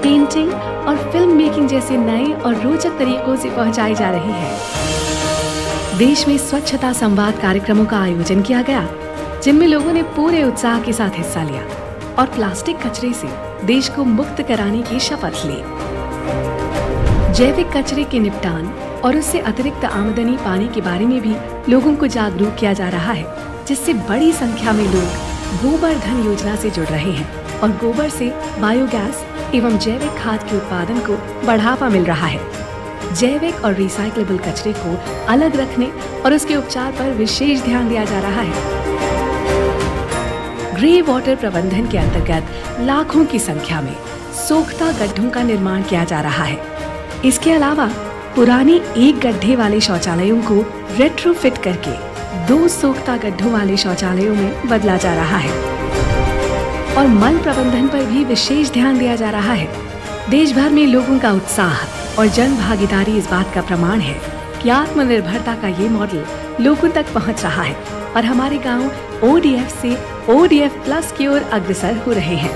पेंटिंग और फिल्म मेकिंग जैसे नए और रोचक तरीकों से पहुंचाई जा रही है। देश में स्वच्छता संवाद कार्यक्रमों का आयोजन किया गया, जिनमें लोगों ने पूरे उत्साह के साथ हिस्सा लिया और प्लास्टिक कचरे से देश को मुक्त कराने की शपथ ली। जैविक कचरे के निपटान और उससे अतिरिक्त आमदनी पाने के बारे में भी लोगों को जागरूक किया जा रहा है, जिससे बड़ी संख्या में लोग गोबर धन योजना से जुड़ रहे हैं और गोबर से बायोगैस एवं जैविक खाद के उत्पादन को बढ़ावा मिल रहा है। जैविक और रिसाइक्लेबल कचरे को अलग रखने और उसके उपचार पर विशेष ध्यान दिया जा रहा है। ग्रे वाटर प्रबंधन के अंतर्गत लाखों की संख्या में सोख्ता गड्ढों का निर्माण किया जा रहा है। इसके अलावा पुराने एक गड्ढे वाले शौचालयों को रेट्रोफिट करके 2 सोख्ता गड्ढों वाले शौचालयों में बदला जा रहा है और मल प्रबंधन पर भी विशेष ध्यान दिया जा रहा है। देश भर में लोगों का उत्साह और जन भागीदारी इस बात का प्रमाण है कि आत्मनिर्भरता का ये मॉडल लोगों तक पहुंच रहा है और हमारे गांव ODF से ODF+ की ओर अग्रसर हो रहे हैं।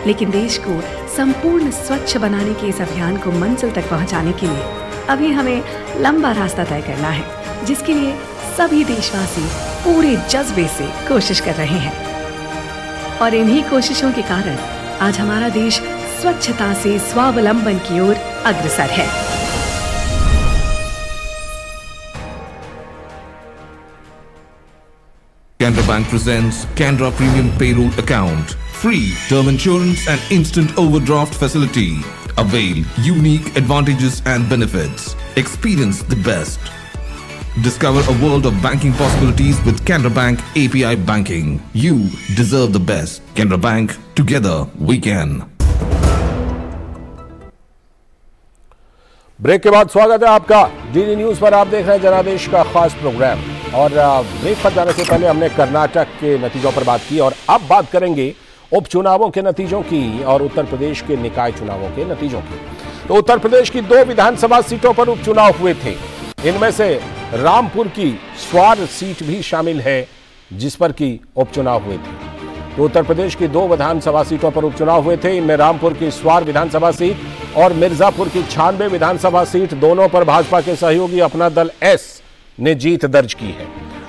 लेकिन देश को संपूर्ण स्वच्छ बनाने के इस अभियान को मंजिल तक पहुंचाने के लिए अभी हमें लंबा रास्ता तय करना है, जिसके लिए सभी देशवासी पूरे जज्बे से कोशिश कर रहे हैं। और इन्हीं कोशिशों के कारण आज हमारा देश स्वच्छता से स्वावलंबन की ओर अग्रसर है। Canara Bank presents Canara Premium Payroll Account, free term insurance and instant overdraft facility. Avail unique advantages and benefits. Experience the best. Discover a world of banking possibilities with Canara Bank API Banking. You deserve the best. Canara Bank, together we can. Break के बाद स्वागत है आपका DD news पर। आप देख रहे हैं जनादेश का खास प्रोग्राम। और ब्रेक पर जाने से पहले हमने कर्नाटक के नतीजों पर बात की और अब बात करेंगे उपचुनावों के नतीजों की और उत्तर प्रदेश के निकाय चुनावों के नतीजों की। तो उत्तर प्रदेश की 2 विधानसभा सीटों पर उपचुनाव हुए थे। इनमें से रामपुर की स्वार सीट भी शामिल है, जिस पर की उपचुनाव हुए थे। तो उत्तर प्रदेश की 2 विधानसभा सीटों पर उपचुनाव हुए थे। इनमें रामपुर की स्वार विधानसभा सीट और मिर्जापुर की 96 विधानसभा सीट, दोनों पर भाजपा के सहयोगी अपना दल एस ने जीत दर्ज की है।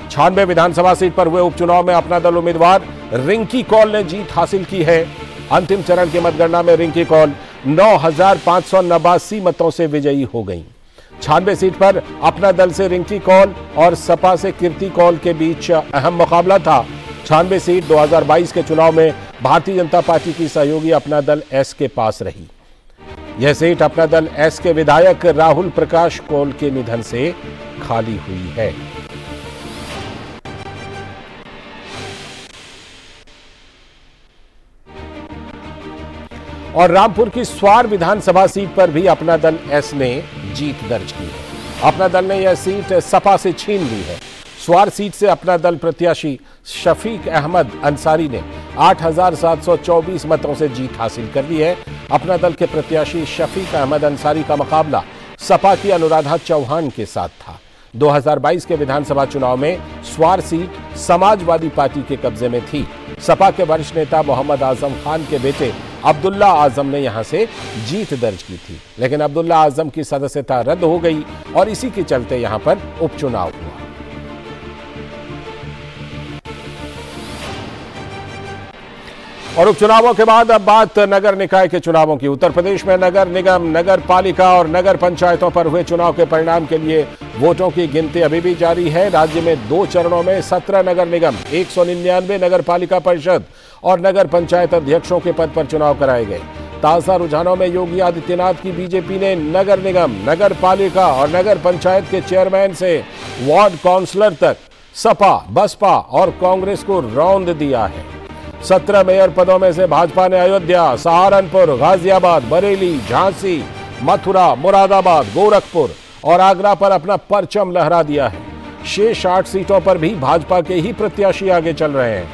96 विधानसभा सीट पर हुए उपचुनाव में अपना दल उम्मीदवार रिंकी कौल ने जीत हासिल की है। अंतिम चरण की मतगणना में रिंकी कौल 9,589 मतों से विजयी हो गई। 96 सीट पर अपना दल से रिंकी कौल और सपा से कीर्ति कौल के बीच अहम मुकाबला था। 96 सीट 2022 के चुनाव में भारतीय जनता पार्टी की सहयोगी अपना दल एस के पास रही। यह सीट अपना दल एस के विधायक राहुल प्रकाश कौल के निधन से खाली हुई है। और रामपुर की स्वार विधानसभा सीट पर भी अपना दल एस ने जीत दर्ज की है। अपना दल ने यह सीट सपा से छीन ली है। स्वार सीट से अपना दल प्रत्याशी शफीक अहमद अंसारी ने 8,724 मतों से जीत हासिल कर ली है। अपना दल के प्रत्याशी शफीक अहमद अंसारी का मुकाबला सपा की अनुराधा चौहान के साथ था। 2022 के विधानसभा चुनाव में स्वार सीट समाजवादी पार्टी के कब्जे में थी। सपा के वरिष्ठ नेता मोहम्मद आजम खान के बेटे अब्दुल्ला आजम ने यहां से जीत दर्ज की थी, लेकिन अब्दुल्ला आजम की सदस्यता रद्द हो गई और इसी के चलते यहां पर उपचुनाव हुआ। और उपचुनावों के बाद अब बात नगर निकाय के चुनावों की। उत्तर प्रदेश में नगर निगम, नगर पालिका और नगर पंचायतों पर हुए चुनाव के परिणाम के लिए वोटों की गिनती अभी भी जारी है। राज्य में 2 चरणों में 17 नगर निगम, 199 नगर पालिका परिषद और नगर पंचायत अध्यक्षों के पद पर चुनाव कराए गए। ताजा रुझानों में योगी आदित्यनाथ की बीजेपी ने नगर निगम, नगर पालिका और नगर पंचायत के चेयरमैन से वार्ड काउंसलर तक सपा, बसपा और कांग्रेस को रौंद दिया है। 17 मेयर पदों में से भाजपा ने अयोध्या, सहारनपुर, गाजियाबाद, बरेली, झांसी, मथुरा, मुरादाबाद, गोरखपुर और आगरा पर अपना परचम लहरा दिया है। शेष 8 सीटों पर भी भाजपा के ही प्रत्याशी आगे चल रहे हैं।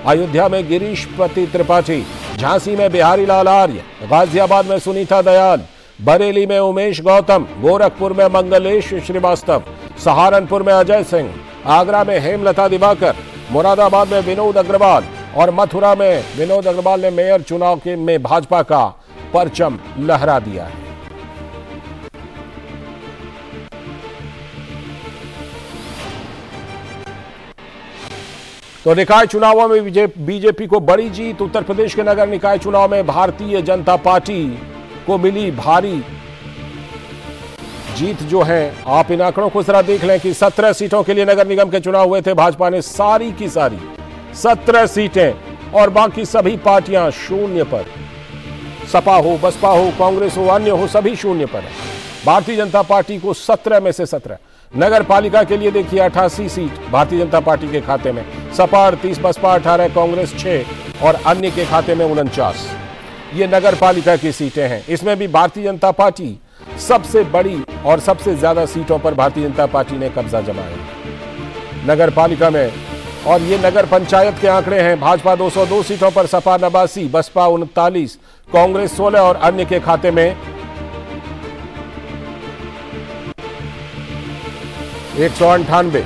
अयोध्या में गिरीश पति त्रिपाठी, झांसी में बिहारी लाल आर्य, गाजियाबाद में सुनीता दयाल, बरेली में उमेश गौतम, गोरखपुर में मंगलेश श्रीवास्तव, सहारनपुर में अजय सिंह, आगरा में हेमलता दिवाकर, मुरादाबाद में विनोद अग्रवाल और मथुरा में विनोद अग्रवाल ने मेयर चुनाव में भाजपा का परचम लहरा दिया है। तो निकाय चुनावों में बीजेपी को बड़ी जीत। उत्तर प्रदेश के नगर निकाय चुनाव में भारतीय जनता पार्टी को मिली भारी जीत जो है। आप इन आंकड़ों को जरा देख लें कि 17 सीटों के लिए नगर निगम के चुनाव हुए थे। भाजपा ने सारी की सारी 17 सीटें और बाकी सभी पार्टियां शून्य पर। सपा हो, बसपा हो, कांग्रेस हो, अन्य हो, सभी शून्य पर है। भारतीय जनता पार्टी को 17 में से 17। नगर पालिका के लिए देखिए 88 सीट भारतीय जनता पार्टी के खाते में, सपा 38, बसपा 18, कांग्रेस 6 और अन्य के खाते में 49। ये नगर पालिका की सीटें हैं। इसमें भी भारतीय जनता पार्टी सबसे बड़ी और सबसे ज्यादा सीटों पर भारतीय जनता पार्टी ने कब्जा जमाया नगर पालिका में। और ये नगर पंचायत के आंकड़े हैं। भाजपा 202 सीटों पर, सपा 89, बसपा 39, कांग्रेस 16 और अन्य के खाते में 198।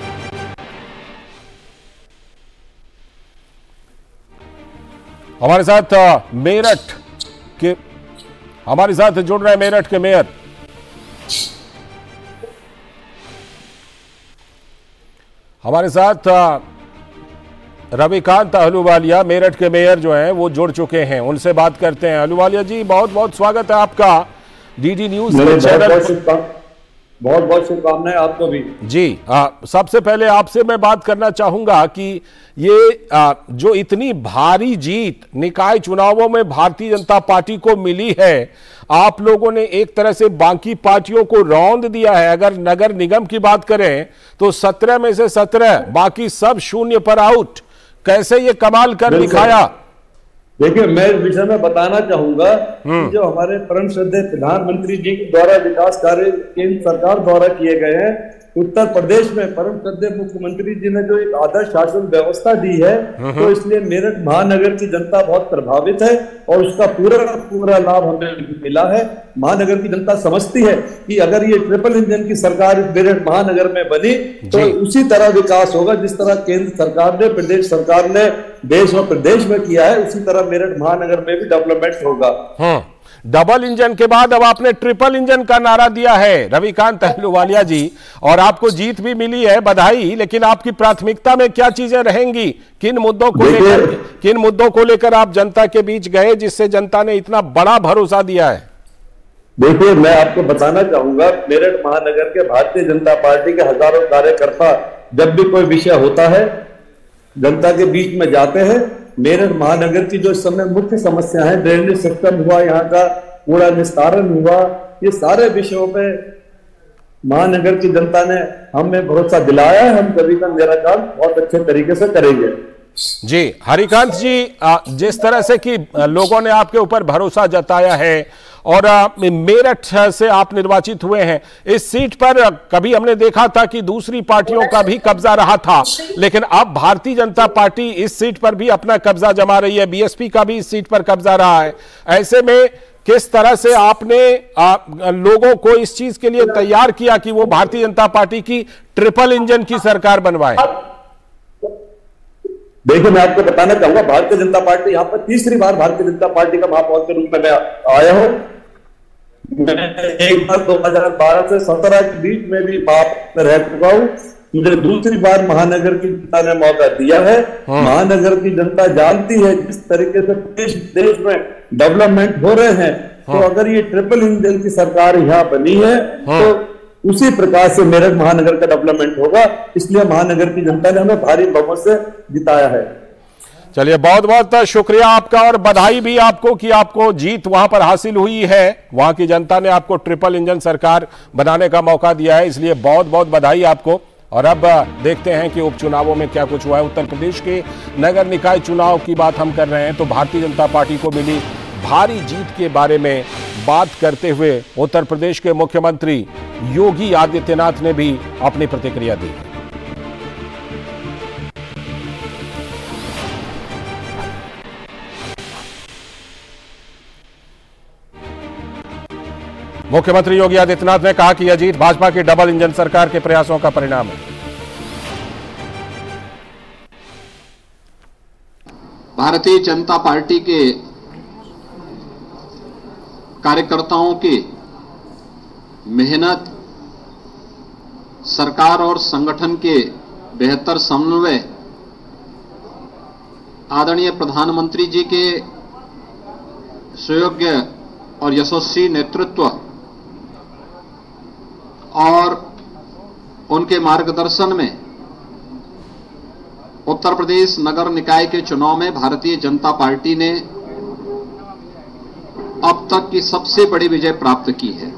हमारे साथ मेरठ कि हमारे साथ जुड़ रहे मेरठ के मेयर हमारे साथ रविकांत अहलूवालिया मेरठ के मेयर जो हैं वो जुड़ चुके हैं, उनसे बात करते हैं। अहलूवालिया जी, बहुत बहुत स्वागत है आपका डीडी न्यूज के चैनल। बहुत बहुत शुभकामनाएं आपको भी जी। सबसे पहले आपसे मैं बात करना चाहूंगा कि ये जो इतनी भारी जीत निकाय चुनावों में भारतीय जनता पार्टी को मिली है, आप लोगों ने एक तरह से बाकी पार्टियों को रौंद दिया है। अगर नगर निगम की बात करें तो 17 में से 17, बाकी सब शून्य पर आउट। कैसे ये कमाल कर दिखाया? देखिए, मैं इस विषय में बताना चाहूंगा कि जो हमारे परम श्रद्धेय प्रधानमंत्री जी के द्वारा विकास कार्य केंद्र सरकार द्वारा किए गए हैं, उत्तर प्रदेश में परम श्रद्धेय मुख्यमंत्री जी ने जो एक आदर्श शासन व्यवस्था दी है, तो इसलिए मेरठ महानगर की जनता बहुत प्रभावित है और उसका पूरा लाभ हमें मिला है। महानगर की जनता समझती है कि अगर ये ट्रिपल इंजन की सरकार मेरठ महानगर में बनी तो उसी तरह विकास होगा जिस तरह केंद्र सरकार ने, प्रदेश सरकार ने देश और प्रदेश में किया है, उसी तरह मेरठ महानगर में भी डेवलपमेंट होगा। डबल इंजन के बाद अब आपने ट्रिपल इंजन का नारा दिया है रविकांत अहलूवालिया जी, और आपको जीत भी मिली है, बधाई। लेकिन आपकी प्राथमिकता में क्या चीजें रहेंगी? किन मुद्दों को लेकर आप जनता के बीच गए जिससे जनता ने इतना बड़ा भरोसा दिया है? देखिए, मैं आपको बताना चाहूंगा, मेरठ महानगर के भारतीय जनता पार्टी के हजारों कार्यकर्ता जब भी कोई विषय होता है जनता के बीच में जाते हैं। मेरठ महानगर की जो इस समय मुख्य समस्या है, ड्रेनेज सिस्टम हुआ, यहाँ का कूड़ा निस्तारण हुआ, ये सारे विषयों पे महानगर की जनता ने हमें भरोसा दिलाया है। हम सभी का मेरा काम बहुत अच्छे तरीके से करेंगे। जी हरिकांत जी, जिस तरह से कि लोगों ने आपके ऊपर भरोसा जताया है और मेरठ से आप निर्वाचित हुए हैं, इस सीट पर कभी हमने देखा था कि दूसरी पार्टियों का भी कब्जा रहा था, लेकिन अब भारतीय जनता पार्टी इस सीट पर भी अपना कब्जा जमा रही है, बीएसपी का भी इस सीट पर कब्जा रहा है। ऐसे में किस तरह से आपने लोगों को इस चीज के लिए तैयार किया कि वो भारतीय जनता पार्टी की ट्रिपल इंजन की सरकार बनवाए? देखिए, मैं आपको बताना चाहूंगा, भारतीय जनता पार्टी यहाँ पर तीसरी बार भारतीय जनता पार्टी का महापौर के रूप में मैं आया हूँ। मैं एक बार 2012 से 17 के बीच में भी महापौर रह चुका हूँ। मुझे दूसरी बार महानगर की जनता ने मौका दिया है। महानगर की जनता जानती है जिस तरीके से देश में डेवलपमेंट हो रहे हैं, तो अगर ये ट्रिपल इंजन की सरकार यहाँ बनी है तो उसी प्रकार से मेरठ महानगर का डेवलपमेंट होगा। इसलिए महानगर की जनता ने हमें भारी बहुमत से जिताया है। चलिए, बहुत बहुत शुक्रिया आपका और बधाई भी आपको कि आपको जीत वहां पर हासिल हुई है। वहां की जनता ने आपको ट्रिपल इंजन सरकार बनाने का मौका दिया है, इसलिए बहुत बहुत बधाई आपको। और अब देखते हैं कि उपचुनावों में क्या कुछ हुआ है। उत्तर प्रदेश के नगर निकाय चुनाव की बात हम कर रहे हैं, तो भारतीय जनता पार्टी को मिली भारी जीत के बारे में बात करते हुए उत्तर प्रदेश के मुख्यमंत्री योगी आदित्यनाथ ने भी अपनी प्रतिक्रिया दी। मुख्यमंत्री योगी आदित्यनाथ ने कहा कि यह जीत भाजपा की डबल इंजन सरकार के प्रयासों का परिणाम है। भारतीय जनता पार्टी के कार्यकर्ताओं की मेहनत, सरकार और संगठन के बेहतर समन्वय, आदरणीय प्रधानमंत्री जी के सुयोग्य और यशस्वी नेतृत्व और उनके मार्गदर्शन में उत्तर प्रदेश नगर निकाय के चुनाव में भारतीय जनता पार्टी ने अब तक की सबसे बड़ी विजय प्राप्त की है।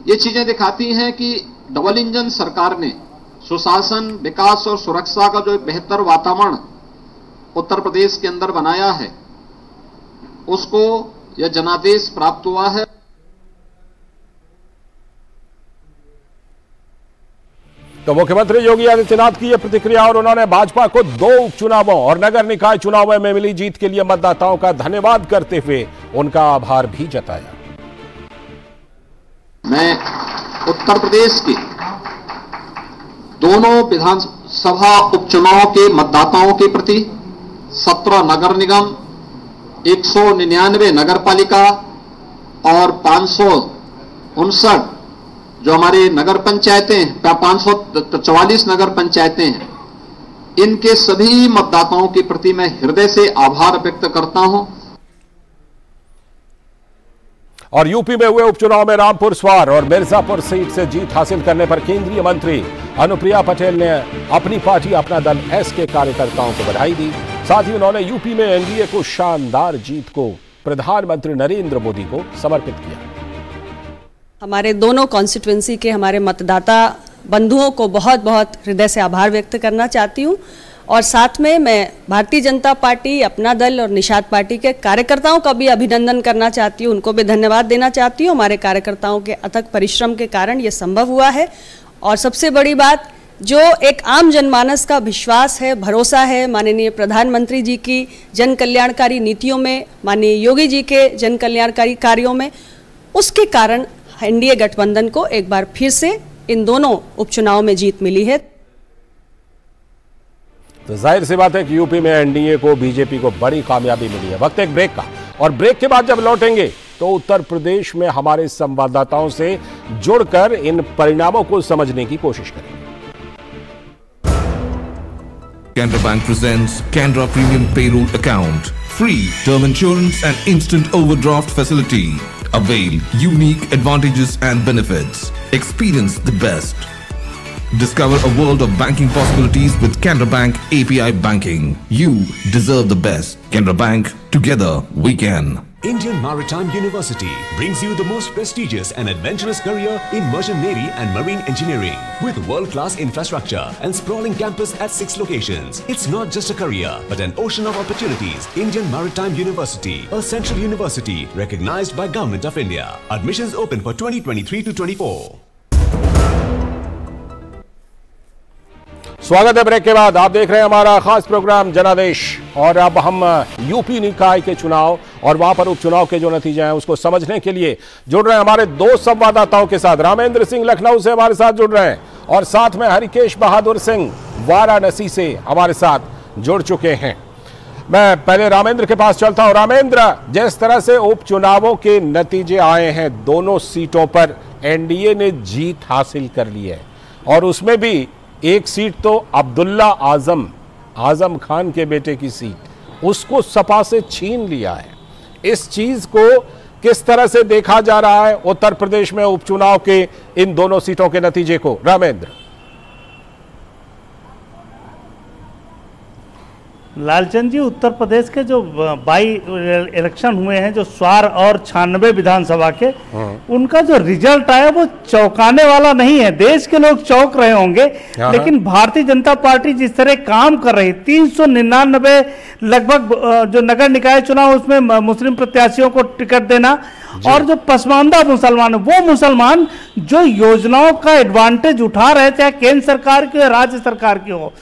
ये चीजें दिखाती हैं कि डबल इंजन सरकार ने सुशासन, विकास और सुरक्षा का जो एक बेहतर वातावरण उत्तर प्रदेश के अंदर बनाया है, उसको यह जनादेश प्राप्त हुआ है। तो मुख्यमंत्री योगी आदित्यनाथ की यह प्रतिक्रिया, और उन्होंने भाजपा को 2 उपचुनावों और नगर निकाय चुनावों में मिली जीत के लिए मतदाताओं का धन्यवाद करते हुए उनका आभार भी जताया। मैं उत्तर प्रदेश के दोनों विधानसभा उपचुनाव के मतदाताओं के प्रति 17 नगर निगम, 199 नगर पालिका और 559 जो हमारे नगर पंचायतें, 544 नगर पंचायतें हैं, इनके सभी मतदाताओं के प्रति मैं हृदय से आभार व्यक्त करता हूं। और यूपी में हुए उपचुनाव में रामपुर स्वार और मिर्जापुर सीट से जीत हासिल करने पर केंद्रीय मंत्री अनुप्रिया पटेल ने अपनी पार्टी अपना दल एस के कार्यकर्ताओं को बधाई दी। साथ ही उन्होंने यूपी में एनडीए को शानदार जीत को प्रधानमंत्री नरेंद्र मोदी को समर्पित किया। हमारे दोनों कॉन्स्टिट्यूएंसी के हमारे मतदाता बंधुओं को बहुत बहुत हृदय से आभार व्यक्त करना चाहती हूँ और साथ में मैं भारतीय जनता पार्टी, अपना दल और निषाद पार्टी के कार्यकर्ताओं का भी अभिनंदन करना चाहती हूँ, उनको भी धन्यवाद देना चाहती हूँ। हमारे कार्यकर्ताओं के अथक परिश्रम के कारण ये संभव हुआ है और सबसे बड़ी बात जो एक आम जनमानस का विश्वास है, भरोसा है माननीय प्रधानमंत्री जी की जन कल्याणकारी नीतियों में, माननीय योगी जी के जन कल्याणकारी कार्यों में, उसके कारण एनडीए गठबंधन को एक बार फिर से इन दोनों उपचुनाव में जीत मिली है। तो जाहिर सी बात है कि यूपी में एनडीए को, बीजेपी को बड़ी कामयाबी मिली है। वक्त एक ब्रेक का, और ब्रेक के बाद जब लौटेंगे तो उत्तर प्रदेश में हमारे संवाददाताओं से जुड़कर इन परिणामों को समझने की कोशिश करेंगे। Canara Bank presents Canara Premium Payroll Account, free term insurance and instant overdraft facility. Avail unique advantages and benefits. Experience the best. Discover a world of banking possibilities with Canara Bank API Banking. You deserve the best. Canara Bank, together we can. Indian Maritime University brings you the most prestigious and adventurous career in merchant navy and marine engineering. With world-class infrastructure and sprawling campus at 6 locations, it's not just a career, but an ocean of opportunities. Indian Maritime University, a central university recognized by Government of India. Admissions open for 2023 to 24. स्वागत है break के बाद। आप देख रहे हैं हमारा खास प्रोग्राम जनादेश, और अब हम यूपी निकाय के चुनाव और वहां पर उपचुनाव के जो नतीजे हैं उसको समझने के लिए जुड़ रहे हैं हमारे दो संवाददाताओं के साथ। रामेंद्र सिंह लखनऊ से हमारे साथ जुड़ रहे हैं और साथ में हरिकेश बहादुर सिंह वाराणसी से हमारे साथ जुड़ चुके हैं। मैं पहले रामेंद्र के पास चलता हूं। रामेंद्र, जिस तरह से उपचुनावों के नतीजे आए हैं, दोनों सीटों पर एनडीए ने जीत हासिल कर ली है और उसमें भी एक सीट तो अब्दुल्ला आजम खान के बेटे की सीट, उसको सपा से छीन लिया है। इस चीज को किस तरह से देखा जा रहा है उत्तर प्रदेश में उपचुनाव के इन दोनों सीटों के नतीजे को? रामेंद्र। लालचंद जी, उत्तर प्रदेश के जो बाई इलेक्शन हुए हैं, जो स्वार और 96 विधानसभा के, उनका जो रिजल्ट आया वो चौंकाने वाला नहीं है। देश के लोग चौंक रहे होंगे, लेकिन भारतीय जनता पार्टी जिस तरह काम कर रही, 399 लगभग जो नगर निकाय चुनाव उसमें मुस्लिम प्रत्याशियों को टिकट देना, और जो पसमानदा मुसलमान, वो मुसलमान जो योजनाओं का एडवांटेज उठा रहे, चाहे केंद्र सरकार की हो, राज्य सरकार की हो,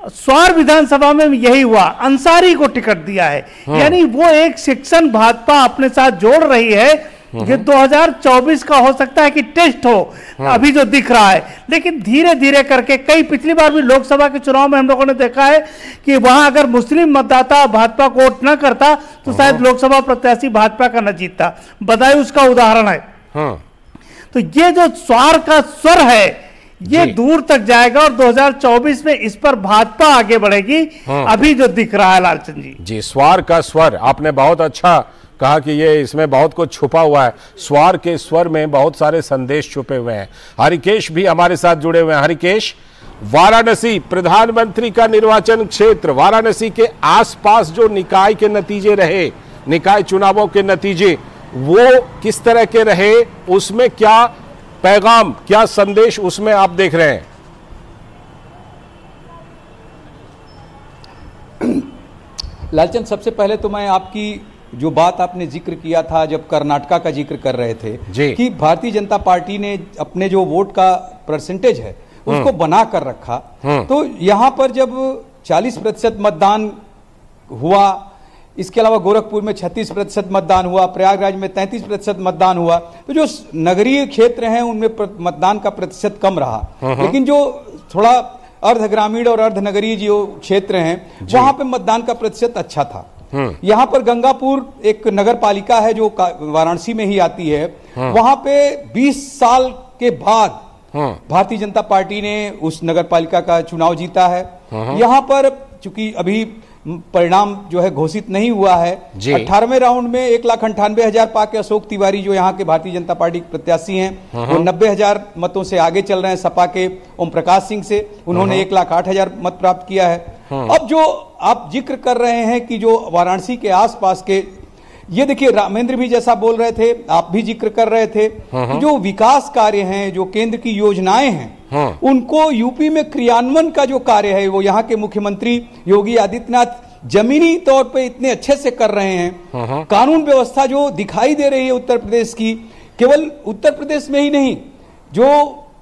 स्वार विधानसभा में यही हुआ, अंसारी को टिकट दिया है। यानी वो एक सेक्शन भाजपा अपने साथ जोड़ रही है। ये 2024 का हो सकता है कि टेस्ट हो, अभी जो दिख रहा है, लेकिन धीरे धीरे करके कई पिछली बार भी लोकसभा के चुनाव में हम लोगों ने देखा है कि वहां अगर मुस्लिम मतदाता भाजपा को वोट न करता तो शायद लोकसभा प्रत्याशी भाजपा का न जीतता। बदायूं का उदाहरण है। तो ये जो स्वार का स्वर है ये दूर तक जाएगा और 2024 में इस पर भाजपा आगे बढ़ेगी, अभी जो दिख रहा है। लालचंद जी, स्वार का स्वर, आपने बहुत अच्छा कहा कि ये इसमें बहुत कुछ छुपा हुआ है। स्वार के स्वर में बहुत सारे संदेश छुपे हुए हैं। हरिकेश भी हमारे साथ जुड़े हुए हैं। हरिकेश, वाराणसी प्रधानमंत्री का निर्वाचन क्षेत्र, वाराणसी के आसपास जो निकाय के नतीजे रहे, निकाय चुनावों के नतीजे, वो किस तरह के रहे? उसमें क्या पैगाम, क्या संदेश उसमें आप देख रहे हैं? लालचंद, सबसे पहले तो मैं आपकी जो बात आपने जिक्र किया था जब कर्नाटका का जिक्र कर रहे थे कि भारतीय जनता पार्टी ने अपने जो वोट का परसेंटेज है उसको बना कर रखा, तो यहां पर जब 40% मतदान हुआ, इसके अलावा गोरखपुर में 36% मतदान हुआ, प्रयागराज में 33% मतदान हुआ, तो जो नगरीय क्षेत्र हैं उनमें मतदान का प्रतिशत कम रहा। लेकिन जो थोड़ा अर्ध ग्रामीण और अर्ध नगरीय जो क्षेत्र हैं वहां पे मतदान का प्रतिशत अच्छा था। यहाँ पर गंगापुर एक नगर पालिका है जो वाराणसी में ही आती है, वहां पे 20 साल के बाद भारतीय जनता पार्टी ने उस नगर पालिका का चुनाव जीता है। यहाँ पर चूंकि अभी परिणाम जो है घोषित नहीं हुआ है, 18वें राउंड में 1,98,000 पाके अशोक तिवारी जो यहाँ के भारतीय जनता पार्टी के प्रत्याशी हैं, वो 90,000 मतों से आगे चल रहे हैं सपा के ओम प्रकाश सिंह से। उन्होंने 1,08,000 मत प्राप्त किया है। अब जो आप जिक्र कर रहे हैं कि जो वाराणसी के आसपास के, ये देखिए रामेंद्र भी जैसा बोल रहे थे, आप भी जिक्र कर रहे थे, जो विकास कार्य हैं, जो केंद्र की योजनाएं हैं, उनको यूपी में क्रियान्वयन का जो कार्य है वो यहाँ के मुख्यमंत्री योगी आदित्यनाथ जमीनी तौर पे इतने अच्छे से कर रहे हैं। कानून व्यवस्था जो दिखाई दे रही है उत्तर प्रदेश की, केवल उत्तर प्रदेश में ही नहीं, जो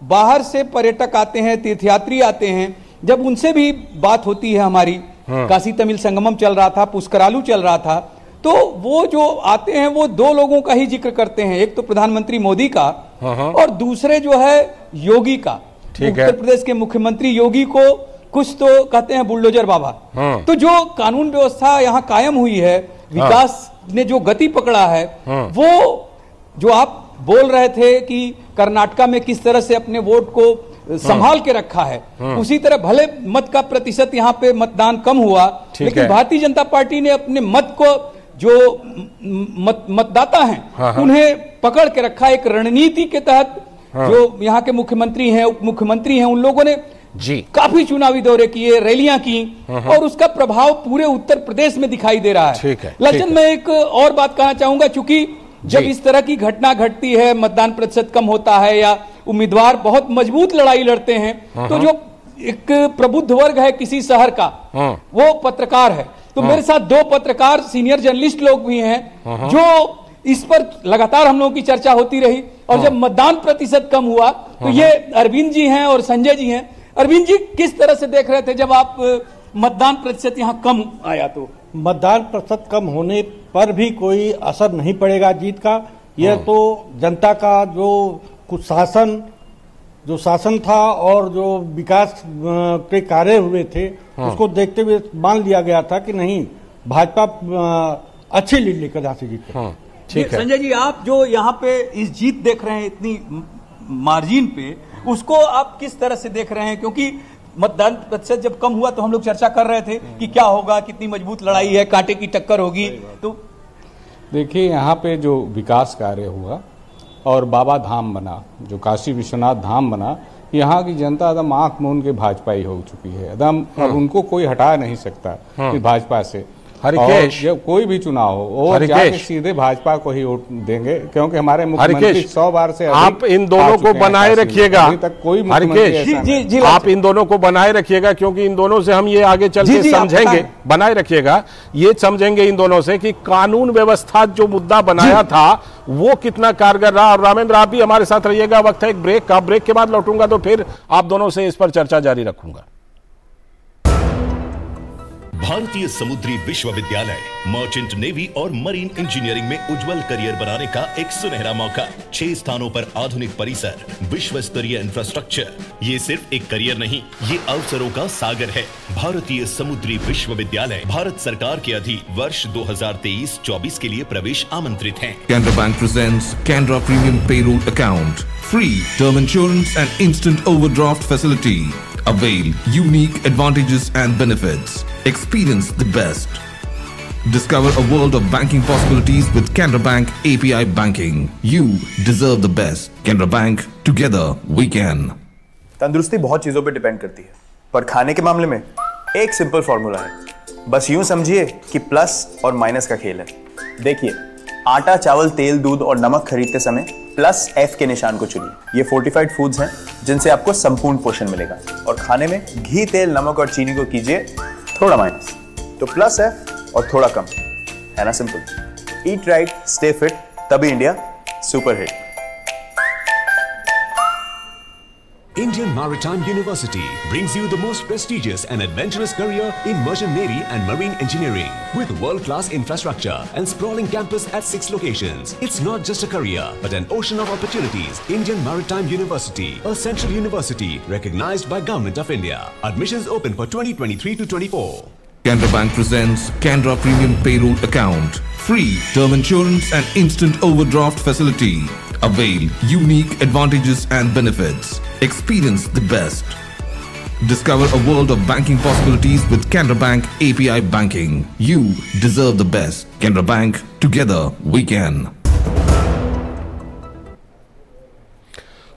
बाहर से पर्यटक आते हैं, तीर्थयात्री आते हैं, जब उनसे भी बात होती है हमारी, काशी तमिल संगमम चल रहा था, पुष्करालू चल रहा था, तो वो जो आते हैं वो दो लोगों का ही जिक्र करते हैं, एक तो प्रधानमंत्री मोदी का और दूसरे जो है योगी का। उत्तर प्रदेश के मुख्यमंत्री योगी को कुछ तो कहते हैं बुलडोजर बाबा। तो जो कानून व्यवस्था यहाँ कायम हुई है, विकास ने जो गति पकड़ा है, वो जो आप बोल रहे थे कि कर्नाटका में किस तरह से अपने वोट को संभाल के रखा है, उसी तरह भले मत का प्रतिशत यहाँ पे मतदान कम हुआ, लेकिन भारतीय जनता पार्टी ने अपने मत को, जो मतदाता हैं, उन्हें पकड़ के रखा। एक रणनीति के तहत जो यहाँ के मुख्यमंत्री हैं, उप मुख्यमंत्री हैं, उन लोगों ने काफी चुनावी दौरे किए, रैलियां की, और उसका प्रभाव पूरे उत्तर प्रदेश में दिखाई दे रहा है। लचन, मैं एक और बात कहना चाहूंगा, चूंकि जब इस तरह की घटना घटती है, मतदान प्रतिशत कम होता है या उम्मीदवार बहुत मजबूत लड़ाई लड़ते हैं, तो जो एक प्रबुद्ध वर्ग है किसी शहर का, वो पत्रकार है। तो मेरे साथ दो पत्रकार सीनियर जर्नलिस्ट लोग भी हैं, जो इस पर लगातार हम लोगों की चर्चा होती रही, और जब मतदान प्रतिशत कम हुआ तो ये अरविंद जी हैं और संजय जी हैं। अरविंद जी, किस तरह से देख रहे थे जब आप मतदान प्रतिशत यहाँ कम आया? तो मतदान प्रतिशत कम होने पर भी कोई असर नहीं पड़ेगा जीत का। यह तो जनता का जो कुछ शासन था और जो विकास के कार्य हुए थे, उसको देखते हुए मान लिया गया था कि नहीं, भाजपा अच्छी लीड लेकर यहाँ से जीत। ठीक है संजय जी, आप जो यहाँ पे इस जीत देख रहे हैं इतनी मार्जिन पे, उसको आप किस तरह से देख रहे हैं? क्योंकि मतदान प्रतिशत जब कम हुआ तो हम लोग चर्चा कर रहे थे कि क्या होगा, कितनी मजबूत लड़ाई है, कांटे की टक्कर होगी। तो देखिए, यहाँ पे जो विकास कार्य हुआ और बाबा धाम बना, जो काशी विश्वनाथ धाम बना, यहाँ की जनता एकदम आंख मूंद के भाजपाई हो चुकी है एकदम। अब उनको कोई हटा नहीं सकता कि भाजपा से। हरिकेश, जब कोई भी चुनाव हो, वो जाके सीधे भाजपा को ही वोट देंगे, क्योंकि हमारे मुख्यमंत्री 100 बार से आप इन दोनों को बनाए रखिएगा। अभी तक कोई मुख्यमंत्री आप इन दोनों को बनाए रखिएगा, क्योंकि इन दोनों से हम ये आगे चल के समझेंगे, बनाए रखिएगा, ये समझेंगे इन दोनों से कि कानून व्यवस्था जो मुद्दा बनाया था वो कितना कारगर रहा। और रामेंद्र, आप भी हमारे साथ रहिएगा, वक्त है एक ब्रेक का। ब्रेक के बाद लौटूंगा तो फिर आप दोनों से इस पर चर्चा जारी रखूंगा। भारतीय समुद्री विश्वविद्यालय मर्चेंट नेवी और मरीन इंजीनियरिंग में उज्जवल करियर बनाने का एक सुनहरा मौका। 6 स्थानों पर आधुनिक परिसर, विश्व स्तरीय इंफ्रास्ट्रक्चर। ये सिर्फ एक करियर नहीं, ये अवसरों का सागर है। भारतीय समुद्री विश्वविद्यालय भारत सरकार के अधीन वर्ष 2023-24 के लिए प्रवेश आमंत्रित है। Canara Bank presents Canara Premium Payroll Account, free term insurance and instant overdraft facility. Avail unique advantages and benefits. Experience the best. Discover a world of banking possibilities with Canara Bank API Banking. You deserve the best. Canara Bank, together we can. तंदुरुस्ती बहुत चीजों पे depend करती है, पर खाने के मामले में एक सिंपल फॉर्मूला है। बस यूं समझिए कि प्लस और माइनस का खेल है। देखिए, आटा, चावल, तेल, दूध और नमक खरीदते समय प्लस F के निशान को चुनिए। ये फोर्टिफाइड फूड्स हैं जिनसे आपको संपूर्ण पोषण मिलेगा। और खाने में घी, तेल, नमक और चीनी को कीजिए थोड़ा माइनस। तो प्लस F और थोड़ा कम, है ना simple. Eat right, stay fit, तभी India super hit. Indian Maritime University brings you the most prestigious and adventurous career in merchant navy and marine engineering with world-class infrastructure and sprawling campus at 6 locations. It's not just a career, but an ocean of opportunities. Indian Maritime University, a central university recognized by Government of India. Admissions open for 2023 to 24. Canara Bank presents Canara Premium Payroll Account. Free term insurance and instant overdraft facility. Avail unique advantages and benefits. Experience the best. Discover a world of banking possibilities with Canara Bank API Banking. You deserve the best. Canara Bank, together we can.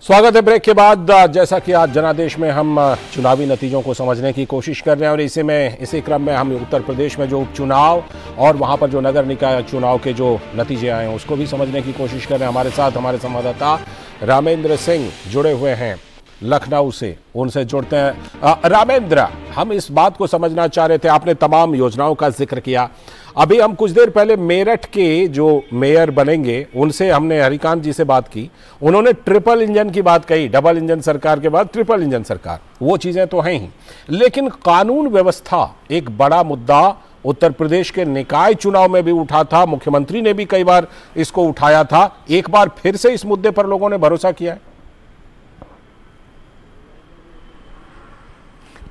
स्वागत है break के बाद। जैसा कि आज जनादेश में हम चुनावी नतीजों को समझने की कोशिश कर रहे हैं और इसी क्रम में हम उत्तर प्रदेश में जो उपचुनाव और वहां पर जो नगर निकाय चुनाव के जो नतीजे आए हैं उसको भी समझने की कोशिश कर रहे हैं। हमारे साथ हमारे संवाददाता रामेंद्र सिंह जुड़े हुए हैं लखनऊ से, उनसे जुड़ते हैं। रामेंद्र, हम इस बात को समझना चाह रहे थे, आपने तमाम योजनाओं का जिक्र किया। अभी हम कुछ देर पहले मेरठ के जो मेयर बनेंगे उनसे हमने हरिकांत जी से बात की। उन्होंने ट्रिपल इंजन की बात कही, डबल इंजन सरकार के बाद ट्रिपल इंजन सरकार, वो चीजें तो हैं ही, लेकिन कानून व्यवस्था एक बड़ा मुद्दा उत्तर प्रदेश के निकाय चुनाव में भी उठा था। मुख्यमंत्री ने भी कई बार इसको उठाया था। एक बार फिर से इस मुद्दे पर लोगों ने भरोसा किया है।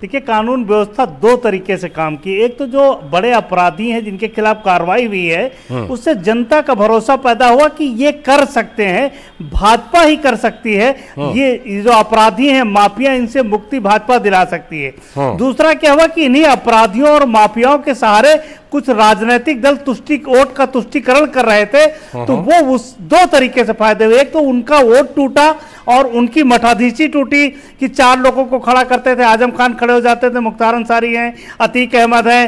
देखिए, कानून व्यवस्था दो तरीके से काम की। एक तो जो बड़े अपराधी हैं जिनके खिलाफ कार्रवाई हुई है उससे जनता का भरोसा पैदा हुआ कि ये कर सकते हैं, भाजपा ही कर सकती है, ये जो अपराधी हैं माफिया, इनसे मुक्ति भाजपा दिला सकती है। दूसरा क्या हुआ कि इन्हीं अपराधियों और माफियाओं के सहारे कुछ राजनीतिक दल वोट का तुष्टीकरण कर रहे थे, तो वो उस दो तरीके से फायदे हुए। एक तो उनका वोट टूटा और उनकी मठाधीशी टूटी कि 4 लोगों को खड़ा करते थे, आजम खान खड़े हो जाते थे, मुख्तार अंसारी हैं, अतीक अहमद हैं,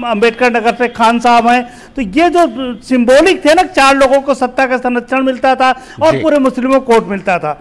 अंबेडकर नगर से खान साहब हैं, तो ये जो सिंबॉलिक थे ना, 4 लोगों को सत्ता का संरक्षण मिलता था और पूरे मुस्लिमों को वोट मिलता था।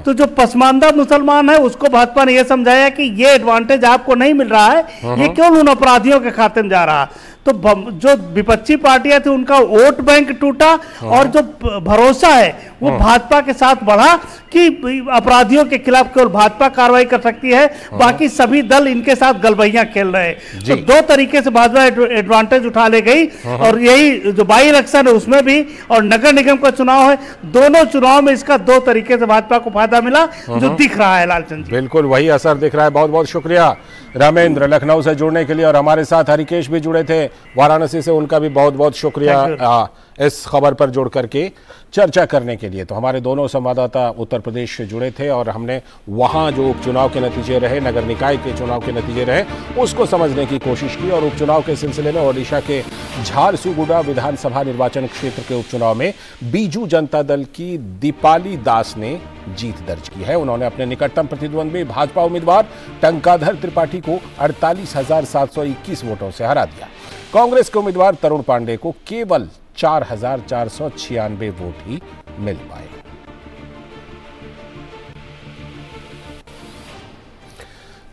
तो जो पसमानदा मुसलमान है उसको भाजपा ने यह समझाया कि ये एडवांटेज आपको नहीं मिल रहा है, ये केवल उन अपराधियों के खाते में जा रहा। तो जो विपक्षी पार्टियां थी उनका वोट बैंक टूटा और जो भरोसा है वो भाजपा के साथ बढ़ा कि अपराधियों के खिलाफ केवल भाजपा कार्रवाई कर सकती है, बाकी सभी दल इनके साथ गलबैयां खेल रहे हैं। तो दो तरीके से भाजपा एडवांटेज उठा ले गई और यही जो बाई इलेक्शन है उसमें भी और नगर निगम का चुनाव है, दोनों चुनाव में इसका दो तरीके से भाजपा को फायदा मिला जो दिख रहा है। लालचंद जी, बिल्कुल वही असर दिख रहा है। बहुत बहुत शुक्रिया रामेंद्र लखनऊ से जुड़ने के लिए, और हमारे साथ हरिकेश भी जुड़े थे वाराणसी से, उनका भी बहुत बहुत शुक्रिया इस खबर पर जुड़ करके चर्चा करने के लिए। तो हमारे दोनों संवाददाता उत्तर प्रदेश से जुड़े थे और हमने वहां जो उपचुनाव के नतीजे रहे, नगर निकाय के चुनाव के नतीजे रहे, उसको समझने की कोशिश की। और उपचुनाव के सिलसिले में ओडिशा के झारसुगुड़ा विधानसभा निर्वाचन क्षेत्र के उपचुनाव में बीजू जनता दल की दीपाली दास ने जीत दर्ज की है। उन्होंने अपने निकटतम प्रतिद्वंदी भाजपा उम्मीदवार टंकाधर त्रिपाठी को 48,721 वोटों से हरा दिया। कांग्रेस के उम्मीदवार तरुण पांडे को केवल 4,496 वोट ही मिल पाए।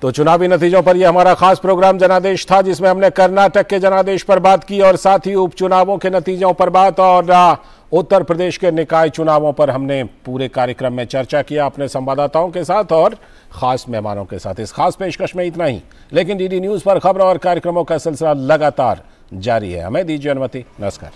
तो चुनावी नतीजों पर यह हमारा खास प्रोग्राम जनादेश था, जिसमें हमने कर्नाटक के जनादेश पर बात की और साथ ही उपचुनावों के नतीजों पर बात और उत्तर प्रदेश के निकाय चुनावों पर हमने पूरे कार्यक्रम में चर्चा किया अपने संवाददाताओं के साथ और खास मेहमानों के साथ। इस खास पेशकश में इतना ही, लेकिन डीडी न्यूज पर खबरों और कार्यक्रमों का सिलसिला लगातार जारी है। हमें दीजिए अनुमति। नमस्कार।